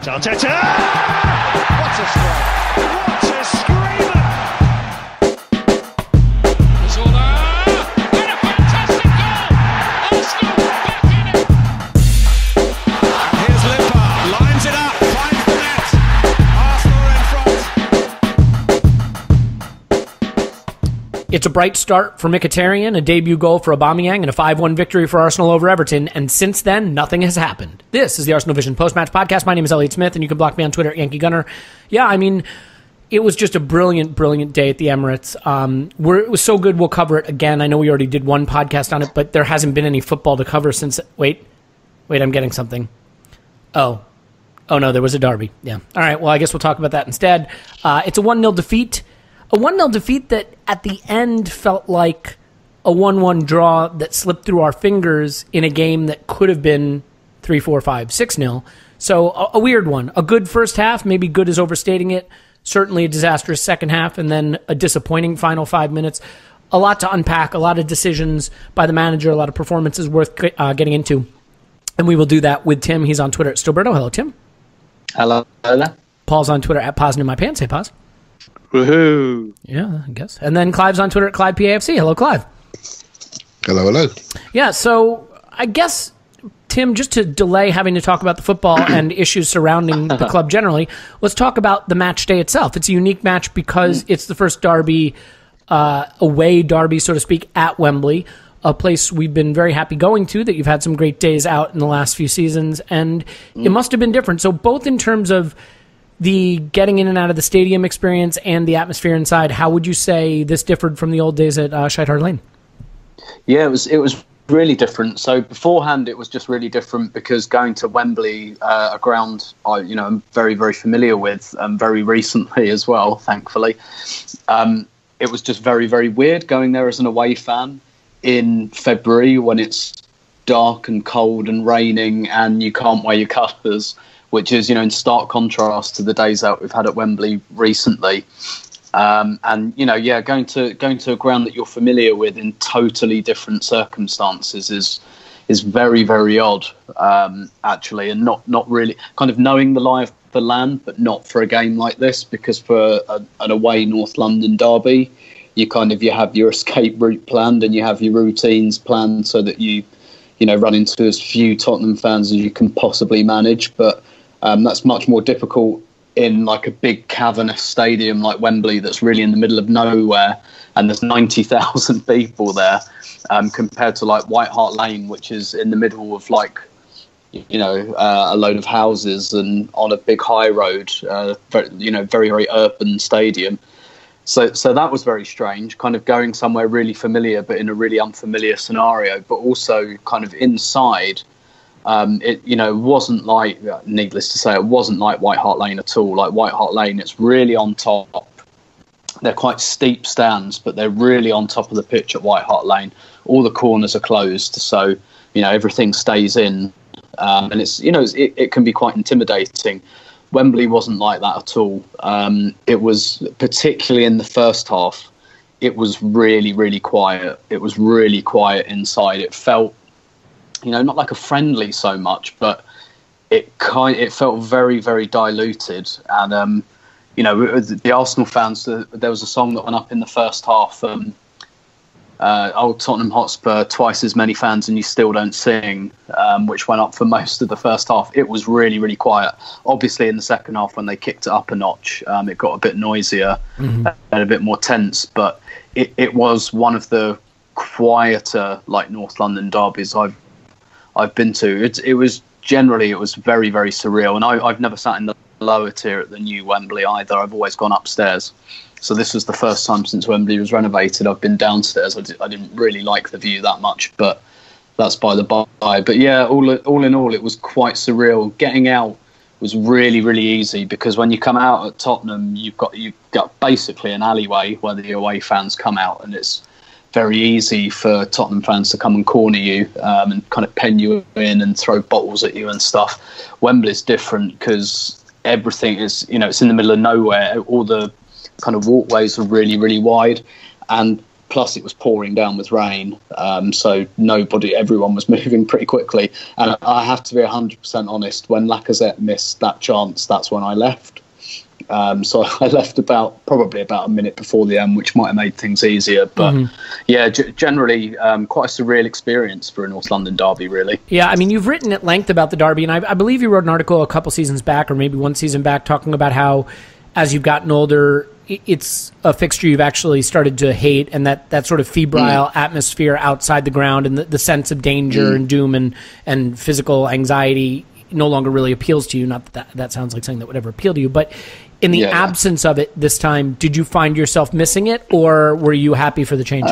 Arteta! What a strike! What a screamer! Zola! And a fantastic goal! Arsenal back in it! And here's Limpar, lines it up, finds the net. Arsenal in front. It's a bright start for Mkhitaryan, a debut goal for Aubameyang, and a 5-1 victory for Arsenal over Everton, and since then, nothing has happened. This is the Arsenal Vision post-match podcast. My name is Elliot Smith, and you can block me on Twitter at Yankee Gunner. Yeah, I mean, it was just a brilliant, brilliant day at the Emirates. It was so good, we'll cover it again. I know we already did one podcast on it, but there hasn't been any football to cover since... Wait, I'm getting something. Oh, no, there was a derby. Yeah. All right, well, I guess we'll talk about that instead. It's a 1-0 defeat. A 1-0 defeat that at the end felt like a 1-1 draw that slipped through our fingers in a game that could have been 3-4, 5, 6-0. So a weird one. A good first half, maybe good is overstating it. Certainly a disastrous second half, and then a disappointing final 5 minutes. A lot to unpack, a lot of decisions by the manager, a lot of performances worth getting into. And we will do that with Tim. He's on Twitter at Stillberto. Hello, Tim. Hello. Paul's on Twitter at Pausing in My Pants. Hey, Pause. Woohoo. Yeah, I guess. And then Clive's on Twitter at ClivePAFC. Hello, Clive. Hello. Yeah, so I guess, Tim, just to delay having to talk about the football and issues surrounding the club generally, let's talk about the match day itself. It's a unique match because it's the first derby, away derby, so to speak, at Wembley, a place we've been very happy going to, that you've had some great days out in the last few seasons, and it must have been different. So both in terms of the getting in and out of the stadium experience and the atmosphere inside, how would you say this differed from the old days at Shite Hart Lane? Yeah, it was really different. So beforehand, it was just really different because going to Wembley, a ground I'm very, very familiar with, very recently as well, thankfully. It was just very, very weird going there as an away fan in February when it's dark and cold and raining and you can't wear your colours, which is, in stark contrast to the days out we've had at Wembley recently. Going to a ground that you're familiar with in totally different circumstances is very, very odd, actually, and not really kind of knowing the lie of the land, but not for a game like this, because for an away North London derby, you have your escape route planned and you have your routines planned so that you run into as few Tottenham fans as you can possibly manage, but that's much more difficult in like a big cavernous stadium like Wembley that's really in the middle of nowhere and there's 90,000 people there, compared to like White Hart Lane, which is in the middle of a load of houses and on a big high road, very, very urban stadium. So that was very strange, kind of going somewhere really familiar but in a really unfamiliar scenario, but also kind of inside. It wasn't like, needless to say, it wasn't like White Hart Lane at all. Like White Hart Lane, it's really on top. They're quite steep stands, but they're really on top of the pitch at White Hart Lane. All the corners are closed, so everything stays in, and it can be quite intimidating. Wembley wasn't like that at all. It was, particularly in the first half, it was really, really quiet. It was really quiet inside. It felt, not like a friendly so much, but it felt very, very diluted. And, the Arsenal fans, there was a song that went up in the first half, Tottenham Hotspur, twice as many fans and you still don't sing, which went up for most of the first half. It was really, really quiet. Obviously, in the second half, when they kicked it up a notch, it got a bit noisier and a bit more tense, but it was one of the quieter, like, North London derbies I've been to. It was very, very surreal, and I've never sat in the lower tier at the new Wembley either. I've always gone upstairs, so this was the first time since Wembley was renovated I've been downstairs. I didn't really like the view that much, but that's by the by. But yeah, all in all, it was quite surreal. Getting out was really, really easy, because when you come out at Tottenham, you've got basically an alleyway where the away fans come out, and it's very easy for Tottenham fans to come and corner you and kind of pen you in and throw bottles at you and stuff. Wembley's different because everything is, it's in the middle of nowhere. All the kind of walkways are really, really wide, and Plus, it was pouring down with rain, so everyone was moving pretty quickly. And I have to be 100% honest, when Lacazette missed that chance, that's when I left. So I left probably about a minute before the end, which might have made things easier. But generally, quite a surreal experience for a North London derby, really. Yeah, I mean, you've written at length about the derby, and I believe you wrote an article a couple seasons back, or maybe one season back, talking about how, as you've gotten older, it's a fixture you've actually started to hate, and that sort of febrile atmosphere outside the ground and the sense of danger and doom and physical anxiety no longer really appeals to you. Not that sounds like something that would ever appeal to you, but in the absence of it this time, did you find yourself missing it, or were you happy for the change?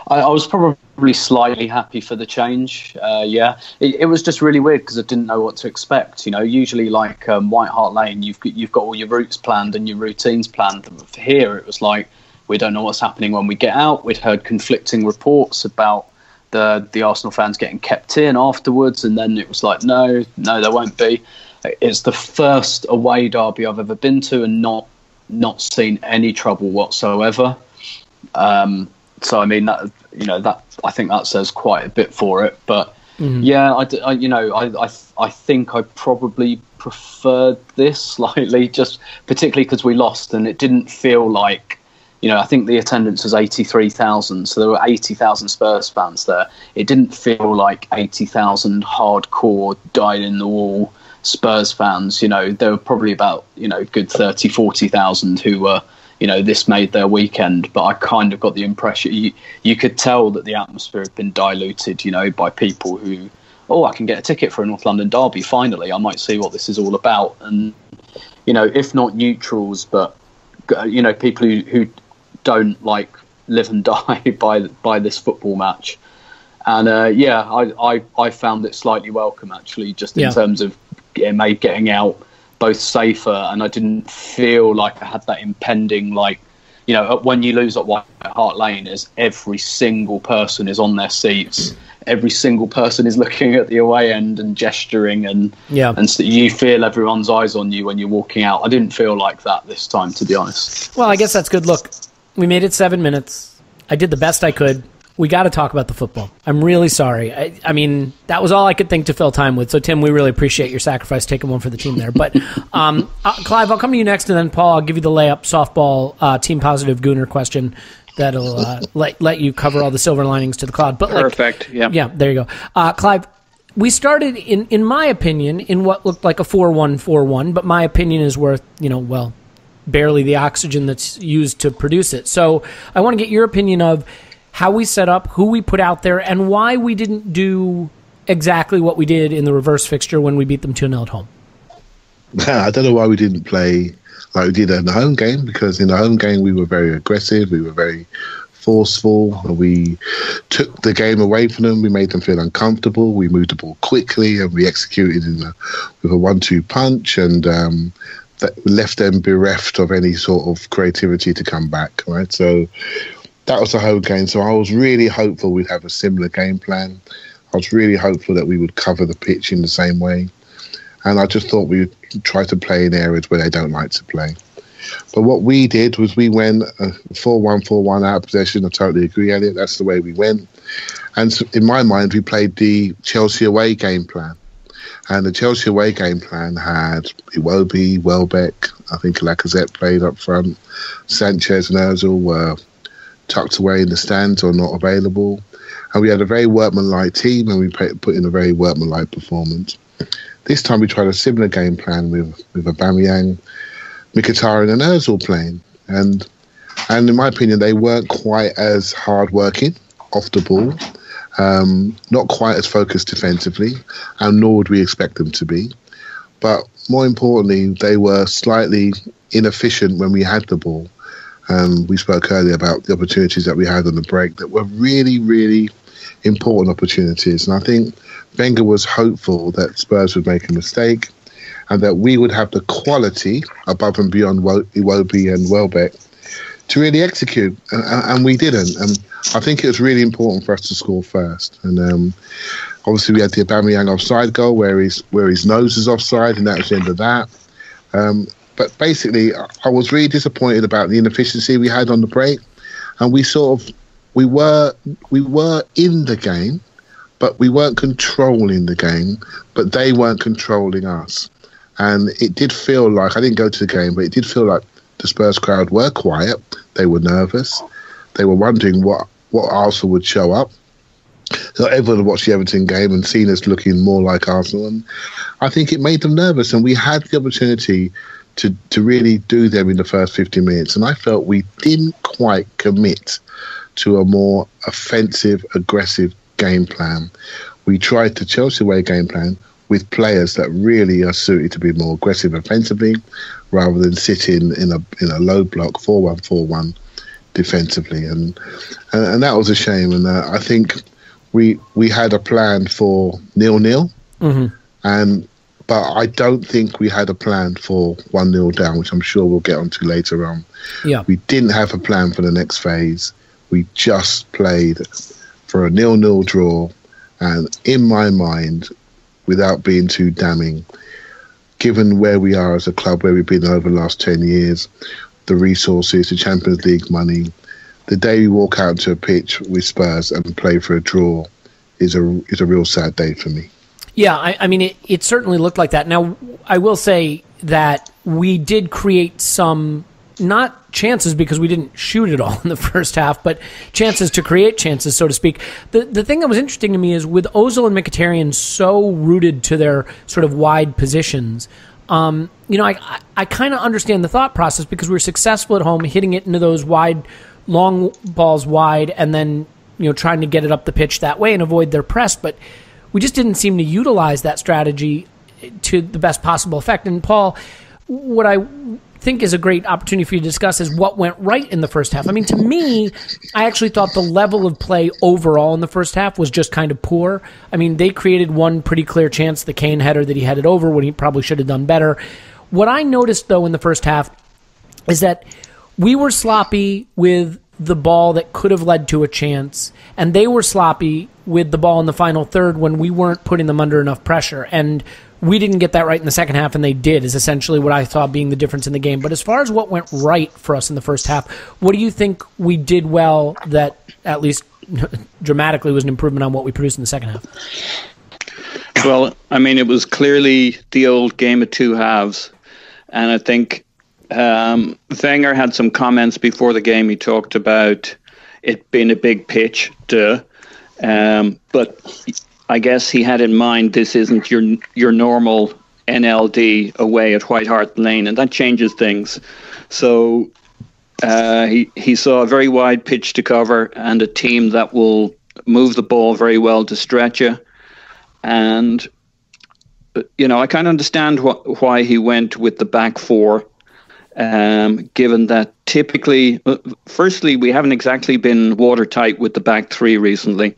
I was probably slightly happy for the change. It was just really weird because I didn't know what to expect. Usually like White Hart Lane, you've got all your routes planned and your routines planned. For here, it was like we don't know what's happening when we get out. We'd heard conflicting reports about the Arsenal fans getting kept in afterwards, and then it was like no, there won't be. It's the first away derby I've ever been to and not seen any trouble whatsoever. So I mean that I think that says quite a bit for it. But I think I probably preferred this slightly, just particularly because we lost and it didn't feel like, I think the attendance was 83,000, so there were 80,000 Spurs fans there. It didn't feel like 80,000 hardcore dyed in the wall Spurs fans. There were probably about good 40,000 who were. This made their weekend, but I kind of got the impression you could tell that the atmosphere had been diluted, by people who, I can get a ticket for a North London derby. Finally, I might see what this is all about. And, if not neutrals, but, people who don't like live and die by this football match. And, I found it slightly welcome, actually, just in terms of it made getting out both safer, and I didn't feel like I had that impending, when you lose at White Hart Lane, is every single person is on their seats, every single person is looking at the away end and gesturing, and so you feel everyone's eyes on you when you're walking out. I didn't feel like that this time, to be honest. Well, I guess that's good. Look, we made it 7 minutes. I did the best I could. We got to talk about the football. I'm really sorry. I mean, that was all I could think to fill time with. So, Tim, we really appreciate your sacrifice taking one for the team there. But, Clive, I'll come to you next, and then, Paul, I'll give you the layup softball team positive Gooner question that'll let you cover all the silver linings to the cloud. But perfect. Yeah, there you go. Clive, we started, in my opinion, in what looked like a 4-1-4-1, but my opinion is worth, barely the oxygen that's used to produce it. So I want to get your opinion of how we set up, who we put out there, and why we didn't do exactly what we did in the reverse fixture when we beat them 2-0 at home. I don't know why we didn't play like we did in the home game, because in the home game we were very aggressive, we were very forceful, we took the game away from them, we made them feel uncomfortable, we moved the ball quickly, and we executed with a 1-2 punch, and that left them bereft of any sort of creativity to come back, right? So that was the home game. So I was really hopeful we'd have a similar game plan. I was really hopeful that we would cover the pitch in the same way. And I just thought we would try to play in areas where they don't like to play. But what we did was we went 4-1-4-1 out of possession. I totally agree, Elliot. That's the way we went. And so in my mind, we played the Chelsea away game plan. And the Chelsea away game plan had Iwobi, Welbeck, I think Lacazette played up front. Sanchez and Ozil were tucked away in the stands or not available. And we had a very workmanlike team, and we put in a very workmanlike performance. This time we tried a similar game plan with Aubameyang, Mkhitaryan and Ozil playing. And in my opinion, they weren't quite as hard-working off the ball, not quite as focused defensively, and nor would we expect them to be. But more importantly, they were slightly inefficient when we had the ball. We spoke earlier about the opportunities that we had on the break that were really, really important opportunities. And I think Wenger was hopeful that Spurs would make a mistake and that we would have the quality above and beyond Iwobi and Welbeck to really execute. And we didn't. And I think it was really important for us to score first. And obviously we had the Aubameyang offside goal where his nose is offside, and that was the end of that. But basically, I was really disappointed about the inefficiency we had on the break. and we were in the game, but we weren't controlling the game, but they weren't controlling us. And it did feel like, I didn't go to the game, but it did feel like the Spurs crowd were quiet. They were nervous. They were wondering what Arsenal would show up. So everyone watched the Everton game and seen us looking more like Arsenal. And I think it made them nervous. And we had the opportunity to really do them in the first 50 minutes. And I felt we didn't quite commit to a more offensive, aggressive game plan. We tried the Chelsea way game plan with players that really are suited to be more aggressive offensively rather than sitting in a low block 4-1-4-1 defensively. And that was a shame. And I think we had a plan for 0-0, but I don't think we had a plan for 1-0 down, which I'm sure we'll get onto later on. Yeah. We didn't have a plan for the next phase. We just played for a 0-0 draw. And in my mind, without being too damning, given where we are as a club, where we've been over the last 10 years, the resources, the Champions League money, the day we walk out to a pitch with Spurs and play for a draw is a real sad day for me. Yeah, I mean, it certainly looked like that. Now, I will say that we did create some, not chances because we didn't shoot it all in the first half, but chances to create chances, so to speak. The thing that was interesting to me is with Ozil and Mkhitaryan so rooted to their sort of wide positions, I kind of understand the thought process because we were successful at home hitting it into those wide, long balls wide and then, trying to get it up the pitch that way and avoid their press. But we just didn't seem to utilize that strategy to the best possible effect. And Paul, what I think is a great opportunity for you to discuss is what went right in the first half. I mean, to me, I actually thought the level of play overall in the first half was just kind of poor. I mean, they created one pretty clear chance, the Kane header that he headed over when he probably should have done better. What I noticed, though, in the first half is that we were sloppy with the ball that could have led to a chance, and they were sloppy with the ball in the final third when we weren't putting them under enough pressure. And we didn't get that right in the second half, and they did, is essentially what I saw being the difference in the game. But as far as what went right for us in the first half, what do you think we did well that at least dramatically was an improvement on what we produced in the second half? Well, I mean, it was clearly the old game of two halves. And I think Wenger had some comments before the game. He talked about it being a big pitch, but I guess he had in mind this isn't your normal NLD away at White Hart Lane, and that changes things. So he saw a very wide pitch to cover and a team that will move the ball very well to stretch you. And I kind of understand why he went with the back four, given that typically, firstly, we haven't exactly been watertight with the back three recently.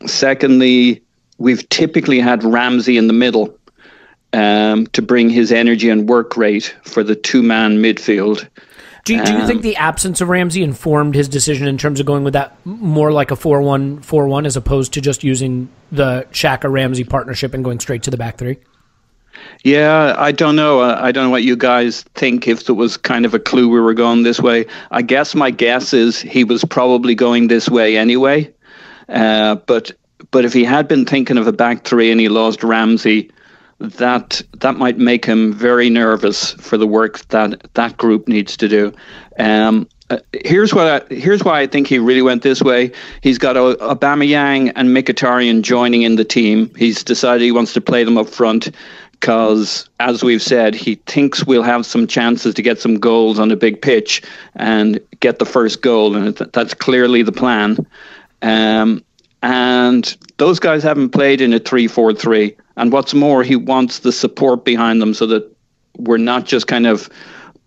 Secondly, we've typically had Ramsey in the middle to bring his energy and work rate for the two-man midfield. Do you think the absence of Ramsey informed his decision in terms of going with that more like a 4-1-4-1 as opposed to just using the Xhaka-Ramsey partnership and going straight to the back three? Yeah, I don't know. I don't know what you guys think, if there was kind of a clue we were going this way. I guess my guess is he was probably going this way anyway. But if he had been thinking of a back three and he lost Ramsey, that might make him very nervous for the work that group needs to do. Here's why I think he really went this way. He's got Aubameyang and Mkhitaryan joining in the team. He's decided he wants to play them up front because, as we've said, he thinks we'll have some chances to get some goals on a big pitch and get the first goal, and that's clearly the plan. And those guys haven't played in a 3-4-3. And what's more, he wants the support behind them so that we're not just kind of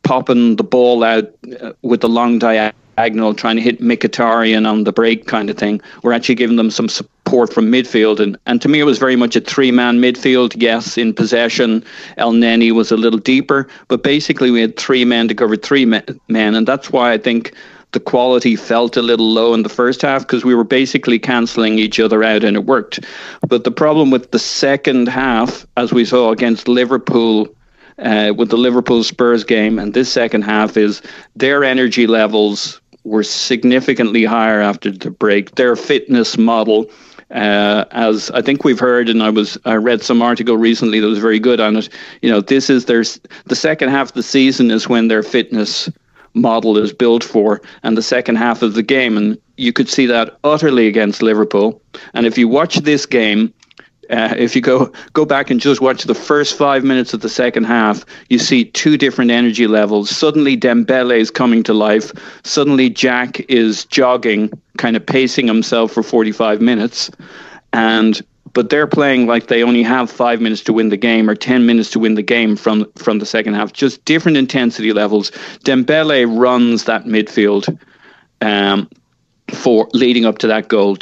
popping the ball out with the long diagonal, trying to hit Mkhitaryan on the break kind of thing. We're actually giving them some support from midfield. And to me, it was very much a three-man midfield. Yes, in possession, El Neni was a little deeper. But basically, we had three men to cover three men. And that's why I think the quality felt a little low in the first half, because we were basically cancelling each other out, and it worked. But the problem with the second half, as we saw against Liverpool, with the Liverpool Spurs game, and this second half, is their energy levels were significantly higher after the break. Their fitness model, as I think we've heard, and I read some article recently that was very good on it. This is the second half of the season is when their fitness model is built for, and the second half of the game, and you could see that utterly against Liverpool. And if you watch this game, if you go back and just watch the first 5 minutes of the second half, you see two different energy levels. Suddenly Dembele is coming to life. Suddenly Jack is jogging, kind of pacing himself for 45 minutes. But they're playing like they only have 5 minutes to win the game or 10 minutes to win the game from the second half. Just different intensity levels. Dembele runs that midfield for leading up to that goal.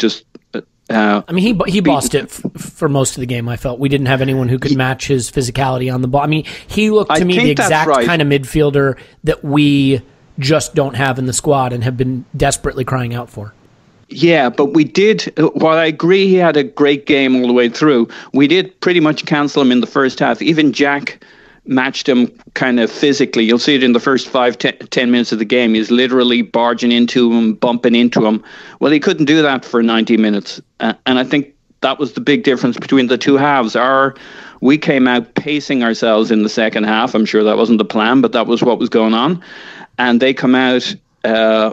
He bossed it for most of the game. I felt we didn't have anyone who could match his physicality on the ball. I mean, he looked to me the exact kind of midfielder that we just don't have in the squad and have been desperately crying out for. Yeah, but we did, while I agree he had a great game all the way through, we did pretty much cancel him in the first half. Even Jack matched him kind of physically. You'll see it in the first 10 minutes of the game. He's literally barging into him, bumping into him. Well, he couldn't do that for 90 minutes. And I think that was the big difference between the two halves. We came out pacing ourselves in the second half. I'm sure that wasn't the plan, but that was what was going on. And they come out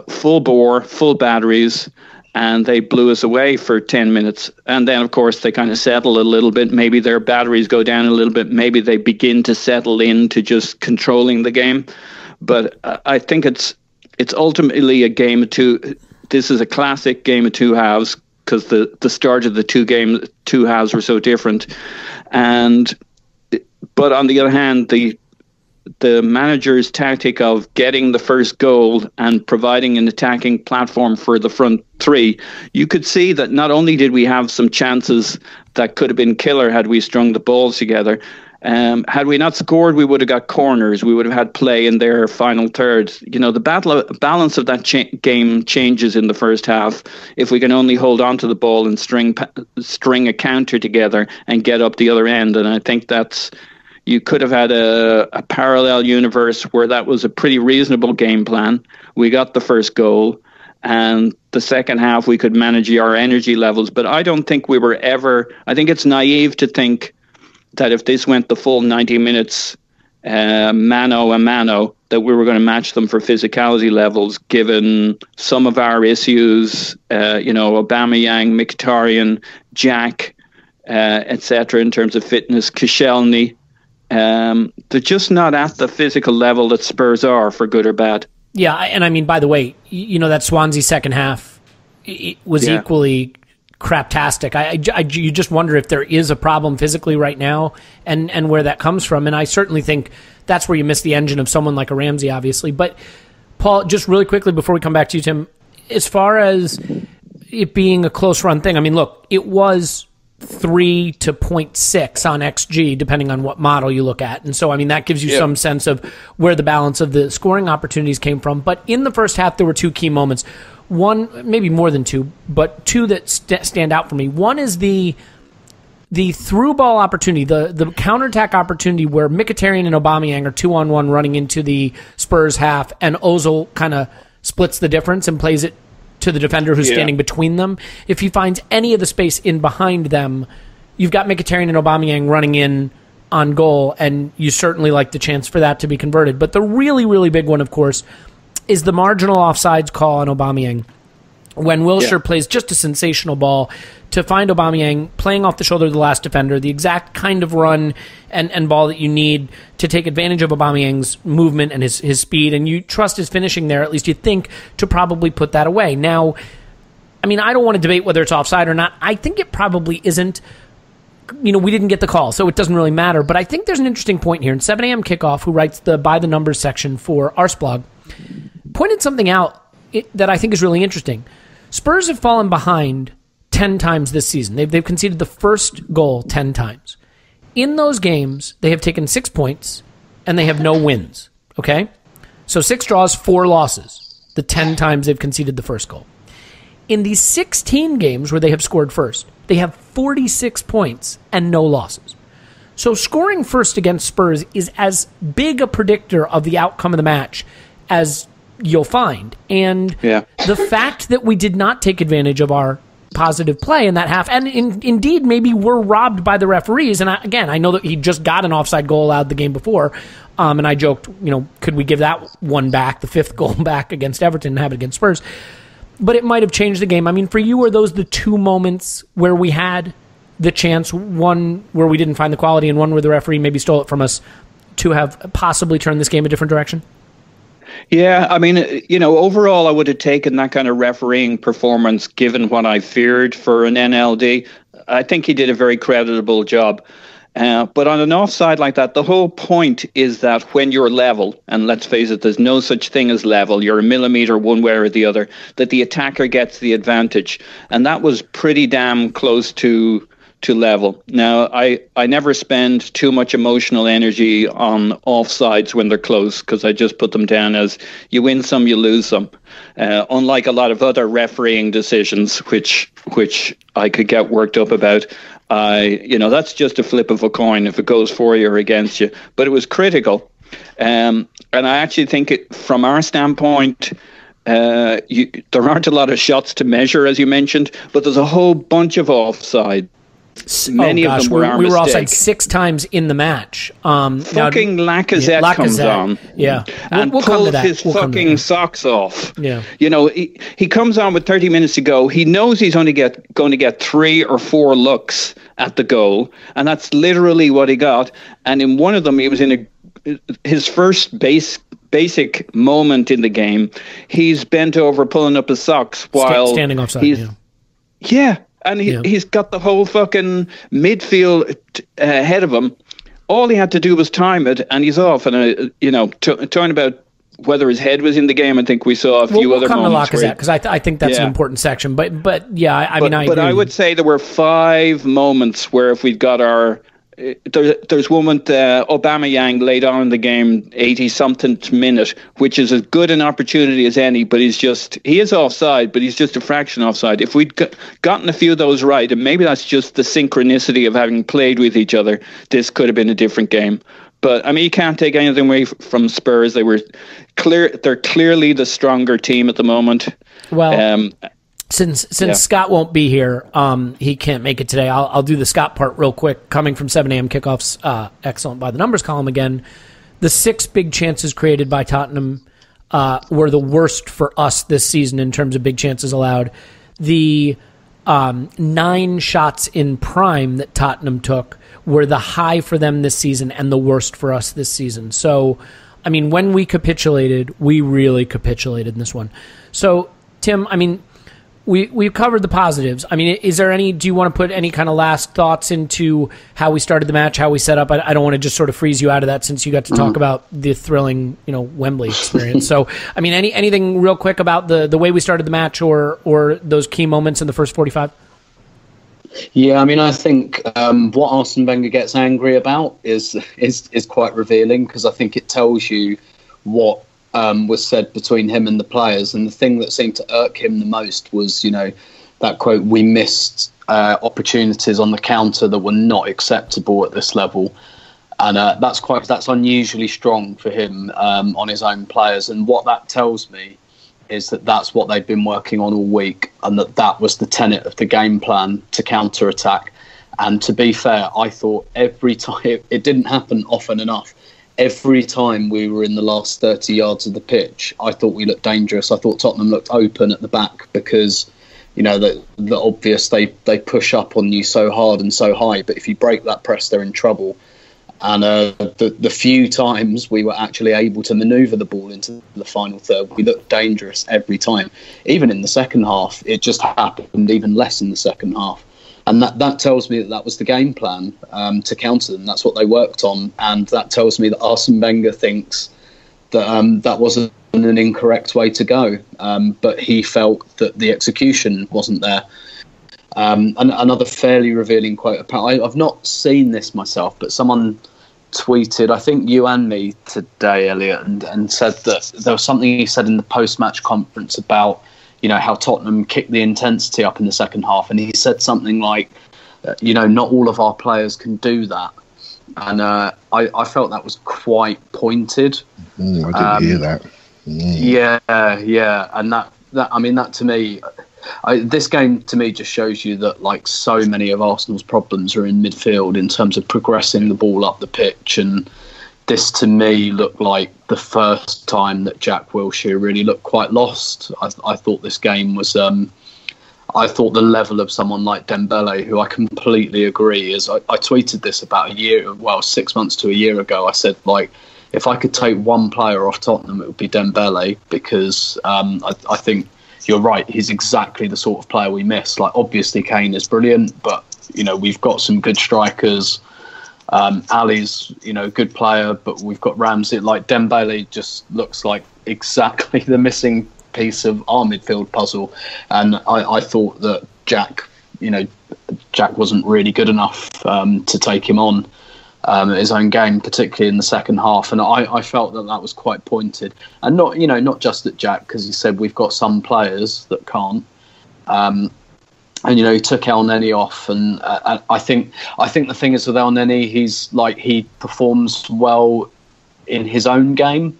full bore, full batteries, and they blew us away for 10 minutes. And then, of course, they kind of settle a little bit. Maybe their batteries go down a little bit. Maybe they begin to settle into just controlling the game. But I think it's ultimately a game of two. This is a classic game of two halves because the start of the two halves were so different. But on the other hand, the manager's tactic of getting the first goal and providing an attacking platform for the front three, you could see that not only did we have some chances that could have been killer had we strung the balls together, had we not scored, we would have got corners. We would have had play in their final third. The balance of that game changes in the first half if we can only hold on to the ball and string a counter together and get up the other end. And I think you could have had a parallel universe where that was a pretty reasonable game plan. We got the first goal, and the second half we could manage our energy levels. But I don't think we were ever... I think it's naive to think that if this went the full 90 minutes mano a mano, that we were going to match them for physicality levels, given some of our issues, Aubameyang, Mkhitaryan, Jack, etc., in terms of fitness, Koscielny. They're just not at the physical level that Spurs are, for good or bad. Yeah, and I mean, by the way, that Swansea second half was equally craptastic. You just wonder if there is a problem physically right now and where that comes from. And I certainly think that's where you miss the engine of someone like a Ramsey, obviously. But, Paul, just really quickly before we come back to you, Tim, as far as it being a close run thing, I mean, look, it was 3 to 0.6 on XG, depending on what model you look at. And so, I mean, that gives you some sense of where the balance of the scoring opportunities came from. But in the first half, there were two key moments. One, maybe more than two, but two that stand out for me. One is the through ball opportunity, the counterattack opportunity where Mkhitaryan and Aubameyang are 2-on-1 running into the Spurs half, and Ozil kind of splits the difference and plays it to the defender who's standing between them. If he finds any of the space in behind them, you've got Mkhitaryan and Aubameyang running in on goal, and you certainly like the chance for that to be converted. But the really, really big one, of course, is the marginal offsides call on Aubameyang when Wilshere plays just a sensational ball to find Aubameyang playing off the shoulder of the last defender, the exact kind of run and ball that you need to take advantage of Aubameyang's movement and his speed, and you trust his finishing there, at least you think, to probably put that away. Now, I mean, I don't want to debate whether it's offside or not. I think it probably isn't. We didn't get the call, so it doesn't really matter, but I think there's an interesting point here. In 7 a.m. Kickoff, who writes the By the Numbers section for Arsblog, pointed something out that I think is really interesting. Spurs have fallen behind 10 times this season. They've conceded the first goal 10 times. In those games, they have taken 6 points, and they have no wins. Okay? So 6 draws, 4 losses, the 10 times they've conceded the first goal. In these 16 games where they have scored first, they have 46 points and no losses. So scoring first against Spurs is as big a predictor of the outcome of the match as you'll find. And Yeah. the fact that we did not take advantage of our positive play in that half, and indeed maybe we're robbed by the referees. And I know that he just got an offside goal allowed the game before, and I joked, could we give that one back, the fifth goal back against Everton, and have it against Spurs? But it might have changed the game. I mean, for you, were those the two moments where we had the chance, one where we didn't find the quality and one where the referee maybe stole it from us, to have possibly turned this game a different direction? Yeah, I mean, overall, I would have taken that kind of refereeing performance, given what I feared for an NLD. I think he did a very creditable job. But on an offside like that, the whole point is that when you're level, and let's face it, there's no such thing as level, you're a millimetre one way or the other, that the attacker gets the advantage. And that was pretty damn close to level. Now, I never spend too much emotional energy on offsides when they're close, because I just put them down as you win some, you lose some. Unlike a lot of other refereeing decisions, which I could get worked up about. That's just a flip of a coin if it goes for you or against you. But it was critical. And I actually think from our standpoint, there aren't a lot of shots to measure, as you mentioned, but there's a whole bunch of offside. Many of them were our we were mistake. offside 6 times in the match. Fucking Lacazette comes on, and we'll pulls his fucking socks off. Yeah, he comes on with 30 minutes to go. He knows he's only going to get 3 or 4 looks at the goal, and that's literally what he got. And in one of them, he was in his first basic moment in the game. He's bent over, pulling up his socks while standing offside. And he's got the whole fucking midfield ahead of him. All he had to do was time it, and he's off. And, talking about whether his head was in the game, I think we saw a few other moments. We'll come to Lacazette, because I think that's an important section. But I agree. But I would say there were 5 moments where if we'd got our... There's one with Aubameyang late on in the game, 80-something minute, which is as good an opportunity as any, but he is offside, but he's just a fraction offside. If we'd gotten a few of those right, and maybe that's just the synchronicity of having played with each other, this could have been a different game. But, I mean, you can't take anything away from Spurs. They're clearly the stronger team at the moment. Well... Since Scott won't be here, he can't make it today. I'll do the Scott part real quick. Coming from 7 a.m. kickoffs, excellent by the numbers column again. The 6 big chances created by Tottenham were the worst for us this season in terms of big chances allowed. The 9 shots in prime that Tottenham took were the high for them this season and the worst for us this season. So, I mean, when we capitulated, we really capitulated in this one. So, Tim, I mean... We've covered the positives. I mean, do you want to put any kind of last thoughts into how we started the match, how we set up? I don't want to just sort of freeze you out of that, since you got to talk about the thrilling, Wembley experience. So, I mean, anything real quick about the way we started the match or those key moments in the first 45? Yeah, I mean, I think what Arsene Wenger gets angry about is quite revealing, because I think it tells you what was said between him and the players. And the thing that seemed to irk him the most was, that quote, "We missed opportunities on the counter that were not acceptable at this level." And that's unusually strong for him on his own players. And what that tells me is that that's what they've been working on all week, and that was the tenet of the game plan to counter-attack. And to be fair, I thought every time, it didn't happen often enough, every time we were in the last 30 yards of the pitch, I thought we looked dangerous. I thought Tottenham looked open at the back, because, the obvious, they push up on you so hard and so high. But if you break that press, they're in trouble. And the few times we were actually able to manoeuvre the ball into the final third, we looked dangerous every time. Even in the second half, it just happened even less in the second half. And that tells me that was the game plan to counter them. That's what they worked on. And that tells me that Arsene Wenger thinks that that wasn't an incorrect way to go. But he felt that the execution wasn't there. And another fairly revealing quote. I've not seen this myself, but someone tweeted, I think you and me today, Elliot, and said that there was something he said in the post-match conference about, how Tottenham kicked the intensity up in the second half. And he said something like, not all of our players can do that. And I felt that was quite pointed. I didn't hear that. Yeah, and that I mean, that to me, this game to me just shows you that like so many of Arsenal's problems are in midfield in terms of progressing the ball up the pitch, and this to me looked like the first time that Jack Wilshere really looked quite lost. I thought this game was. I thought the level of someone like Dembele, who I completely agree, is I tweeted this about 6 months to a year ago. I said, like, if I could take one player off Tottenham, it would be Dembele, because I think you're right. He's exactly the sort of player we miss. Like, obviously Kane is brilliant, but we've got some good strikers. Ali's a good player, but we've got Ramsey. Like, Dembele just looks like exactly the missing piece of our midfield puzzle, and I thought that Jack wasn't really good enough to take him on at his own game, particularly in the second half, and I felt that was quite pointed, and not just at Jack, because he said we've got some players that can't, and he took El Neni off, and I think the thing is with El Neni, he performs well in his own game,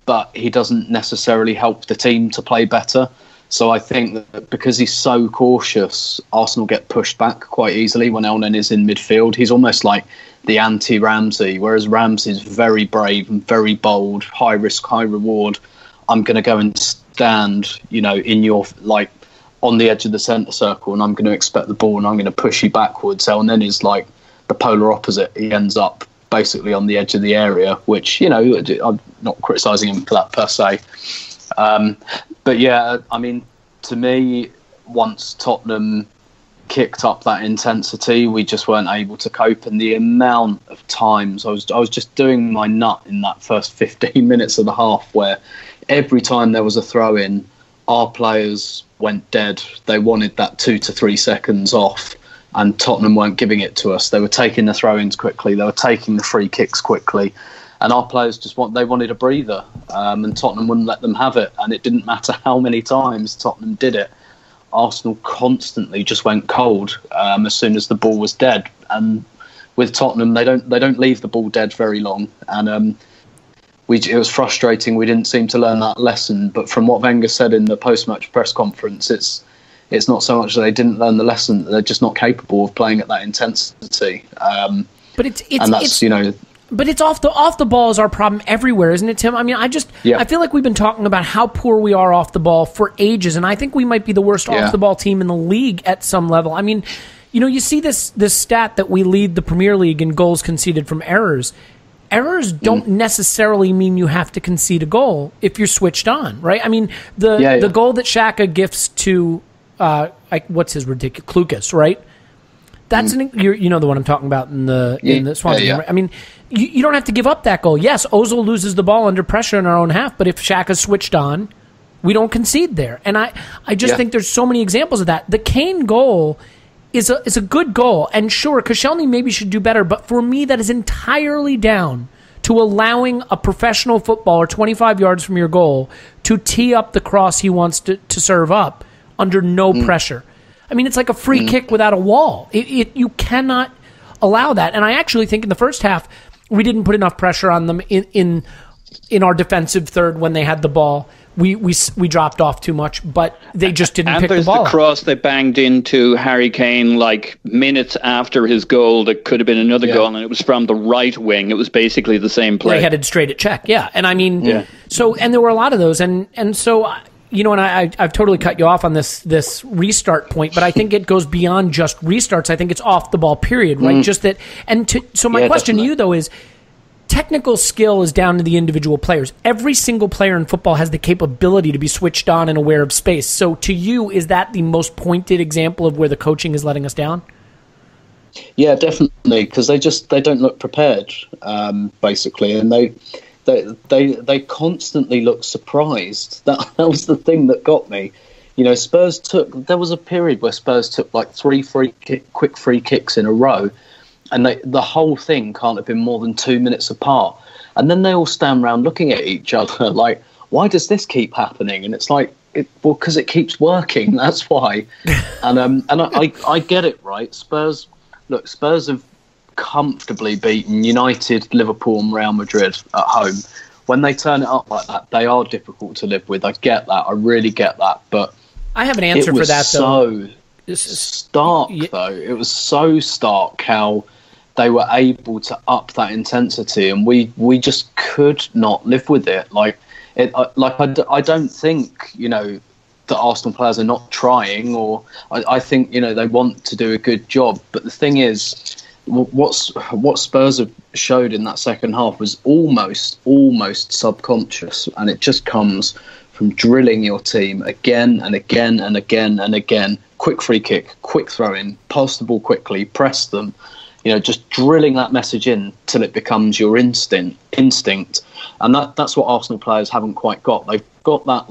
but he doesn't necessarily help the team to play better. So I think that because he's so cautious, Arsenal get pushed back quite easily when El Neni is in midfield. He's almost like the anti-Ramsey, whereas Ramsey's very brave and very bold, high risk, high reward. I'm going to go and stand, in your, like, on the edge of the centre circle, and I'm going to expect the ball and I'm going to push you backwards. El Neni's like the polar opposite. He ends up basically on the edge of the area, which, I'm not criticising him for that per se. But yeah, I mean, to me, once Tottenham kicked up that intensity, we just weren't able to cope. And the amount of times I was just doing my nut in that first 15 minutes of the half, where every time there was a throw in, our players went dead. They wanted that 2 to 3 seconds off, and Tottenham weren't giving it to us. They were taking the throw-ins quickly. They were taking the free kicks quickly. And our players they wanted a breather, and Tottenham wouldn't let them have it. And it didn't matter how many times Tottenham did it. Arsenal constantly just went cold as soon as the ball was dead. And with Tottenham, they don't leave the ball dead very long. And it was frustrating. We didn't seem to learn that lesson. But from what Wenger said in the post-match press conference, it's not so much that they didn't learn the lesson; they're just not capable of playing at that intensity. But it's off the ball is our problem everywhere, isn't it, Tim? I mean, I feel like we've been talking about how poor we are off the ball for ages, and I think we might be the worst off the ball team in the league at some level. I mean, you see this stat that we lead the Premier League in goals conceded from errors. Errors don't necessarily mean you have to concede a goal if you're switched on, right? I mean, the goal that Xhaka gifts to what's his ridiculous Klukas, right? That's the one I'm talking about in the Swansea game. Right? I mean, you don't have to give up that goal. Yes, Ozil loses the ball under pressure in our own half, but if Xhaka's switched on, we don't concede there. And I just think there's so many examples of that. The Kane goal is a good goal, and sure, Koscielny maybe should do better, but for me, that is entirely down to allowing a professional footballer 25 yards from your goal to tee up the cross he wants to serve up under no pressure. I mean, it's like a free kick without a wall. You cannot allow that. And I actually think in the first half, we didn't put enough pressure on them in our defensive third when they had the ball. We dropped off too much, but they just didn't pick the ball up. And there's the cross they banged into Harry Kane like minutes after his goal that could have been another goal, and it was from the right wing. It was basically the same play. They headed straight at Cech, And I mean, so, and there were a lot of those. And so, and I've totally cut you off on this restart point, but I think it goes beyond just restarts. I think it's off the ball, period, right? Just that. So my question to you, though, is technical skill is down to the individual players. Every single player in football has the capability to be switched on and aware of space. So to you, is that the most pointed example of where the coaching is letting us down? Yeah, definitely, because they don't look prepared, basically, and they constantly look surprised. That was the thing that got me. There was a period where Spurs took like 3 quick free kicks in a row, and the whole thing can't have been more than 2 minutes apart. And then they all stand around looking at each other like, why does this keep happening? And it's like, because it keeps working, that's why. And I get it, right? Spurs have comfortably beaten United, Liverpool and Real Madrid at home when they turn it up like that, they are difficult to live with. I get that. I really get that. But I have an answer for that, though. Stark, though. It was so stark how they were able to up that intensity, and we just could not live with it. I don't think, that Arsenal players are not trying, or I think, they want to do a good job. But the thing is, what Spurs have showed in that second half was almost subconscious, and it just comes from drilling your team again and again and again and again. Quick free kick, quick throw in, pass the ball quickly, press them. Just drilling that message in till it becomes your instinct. And that's what Arsenal players haven't quite got. They've got that,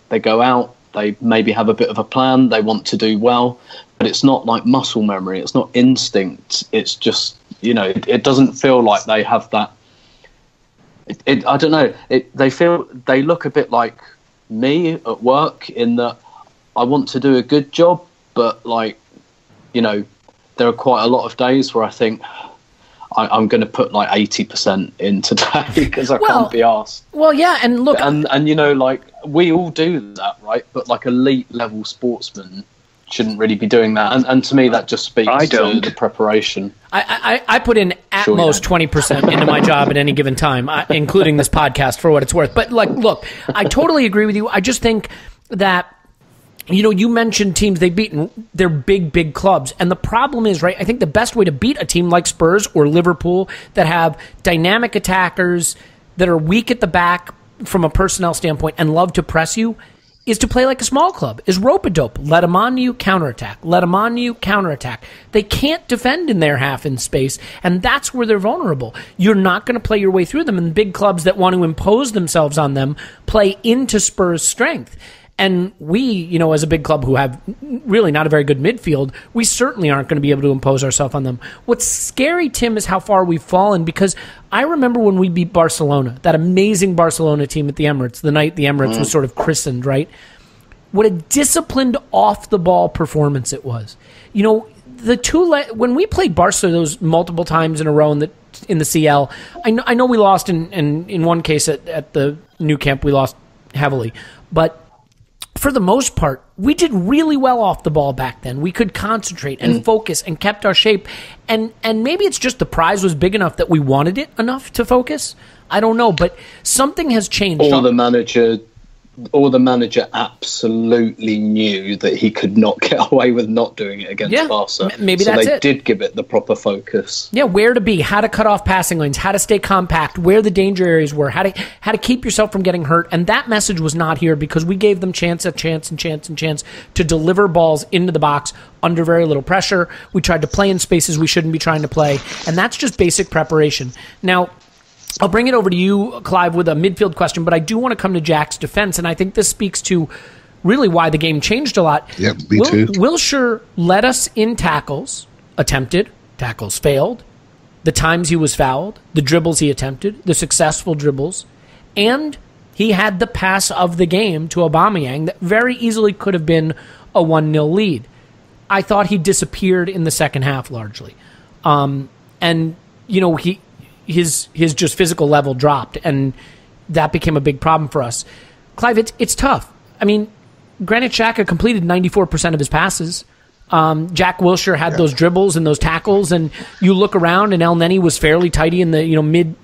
they go out, they maybe have a bit of a plan, they want to do well, but it's not like muscle memory, it's not instinct. It's just, it doesn't feel like they have that. I don't know. They look a bit like me at work in that I want to do a good job, but there are quite a lot of days where I think I'm going to put 80% in today because I can't be asked. Well, yeah, and look, and we all do that, right? But elite level sportsmen shouldn't really be doing that, and to me that just speaks to the preparation. I put in at most 20% into my job at any given time, including this podcast, for what it's worth. But look, I totally agree with you. I just think that, you mentioned teams they've beaten. They're big clubs. And the problem is, right, I think the best way to beat a team like Spurs or Liverpool that have dynamic attackers that are weak at the back from a personnel standpoint and love to press you is to play like a small club, is rope-a-dope. Let them on you, counterattack. Let them on you, counterattack. They can't defend in their half in space, and that's where they're vulnerable. You're not going to play your way through them, and big clubs that want to impose themselves on them play into Spurs' strength. And we, as a big club who have really not a very good midfield, we certainly aren't going to be able to impose ourselves on them. What's scary, Tim, is how far we've fallen, because I remember when we beat Barcelona, that amazing Barcelona team at the Emirates, the night the Emirates was sort of christened, right? What a disciplined off-the-ball performance it was. When we played Barca those multiple times in a row in the CL, I know we lost in one case at the Nou Camp, we lost heavily, but for the most part, we did really well off the ball back then. We could concentrate and focus and kept our shape. And maybe it's just the prize was big enough that we wanted it enough to focus. I don't know, but something has changed. Or the manager absolutely knew that he could not get away with not doing it against Barca. Maybe that's it. So they did give it the proper focus. Yeah, where to be, how to cut off passing lanes, how to stay compact, where the danger areas were, how to keep yourself from getting hurt. And that message was not here because we gave them chance to deliver balls into the box under very little pressure. We tried to play in spaces we shouldn't be trying to play. And that's just basic preparation. Now, I'll bring it over to you, Clive, with a midfield question, but I do want to come to Jack's defense, and I think this speaks to really why the game changed a lot. Yep, me too. Wilshere led us in tackles, attempted, tackles failed, the times he was fouled, the dribbles he attempted, the successful dribbles, and he had the pass of the game to Aubameyang that very easily could have been a 1-0 lead. I thought he disappeared in the second half largely. His just physical level dropped, and that became a big problem for us. Clive, it's tough. I mean, Granit Xhaka completed 94% of his passes. Jack Wilshere had those dribbles and those tackles, and you look around, and El Neni was fairly tidy in the mid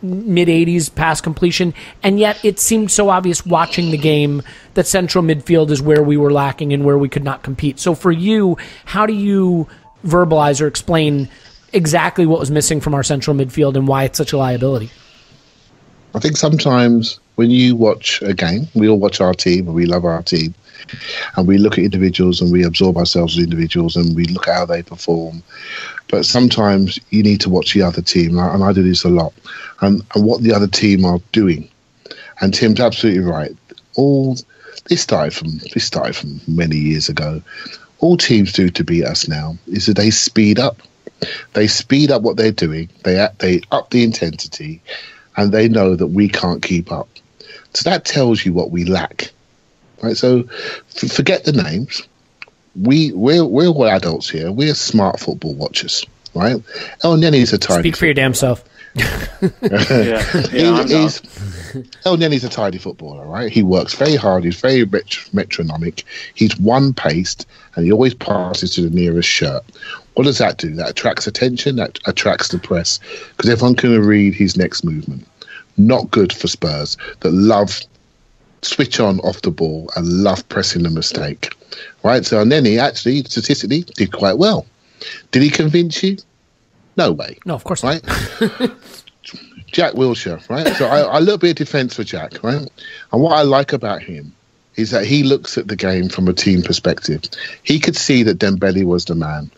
80s pass completion, and yet it seemed so obvious watching the game that central midfield is where we were lacking and where we could not compete. So for you, how do you verbalize or explain exactly what was missing from our central midfield and why it's such a liability? I think sometimes when you watch a game, we all watch our team and we love our team, and we look at individuals and we absorb ourselves as individuals and we look at how they perform. But sometimes you need to watch the other team, and I do this a lot, and what the other team are doing. And Tim's absolutely right. This started from many years ago. All teams do to beat us now is that they speed up. They speed up what they're doing. They up the intensity, and they know that we can't keep up. So that tells you what we lack. Right? So forget the names. We're all adults here. We're smart football watchers. right? El Nenny's a tidy. Speak for your damn self. El Nenny's a tidy footballer, right? He works very hard. He's very metronomic. He's one-paced, and he always passes to the nearest shirt. What does that do? That attracts attention. That attracts the press, because everyone can read his next movement. Not good for Spurs that love switch on off the ball and love pressing the mistake, right? So Nenny actually statistically did quite well. Did he convince you? No way. No, of course not. Right? Jack Wilshere, right? So a little bit of defence for Jack, right? And what I like about him is that he looks at the game from a team perspective. He could see that Dembele was the man.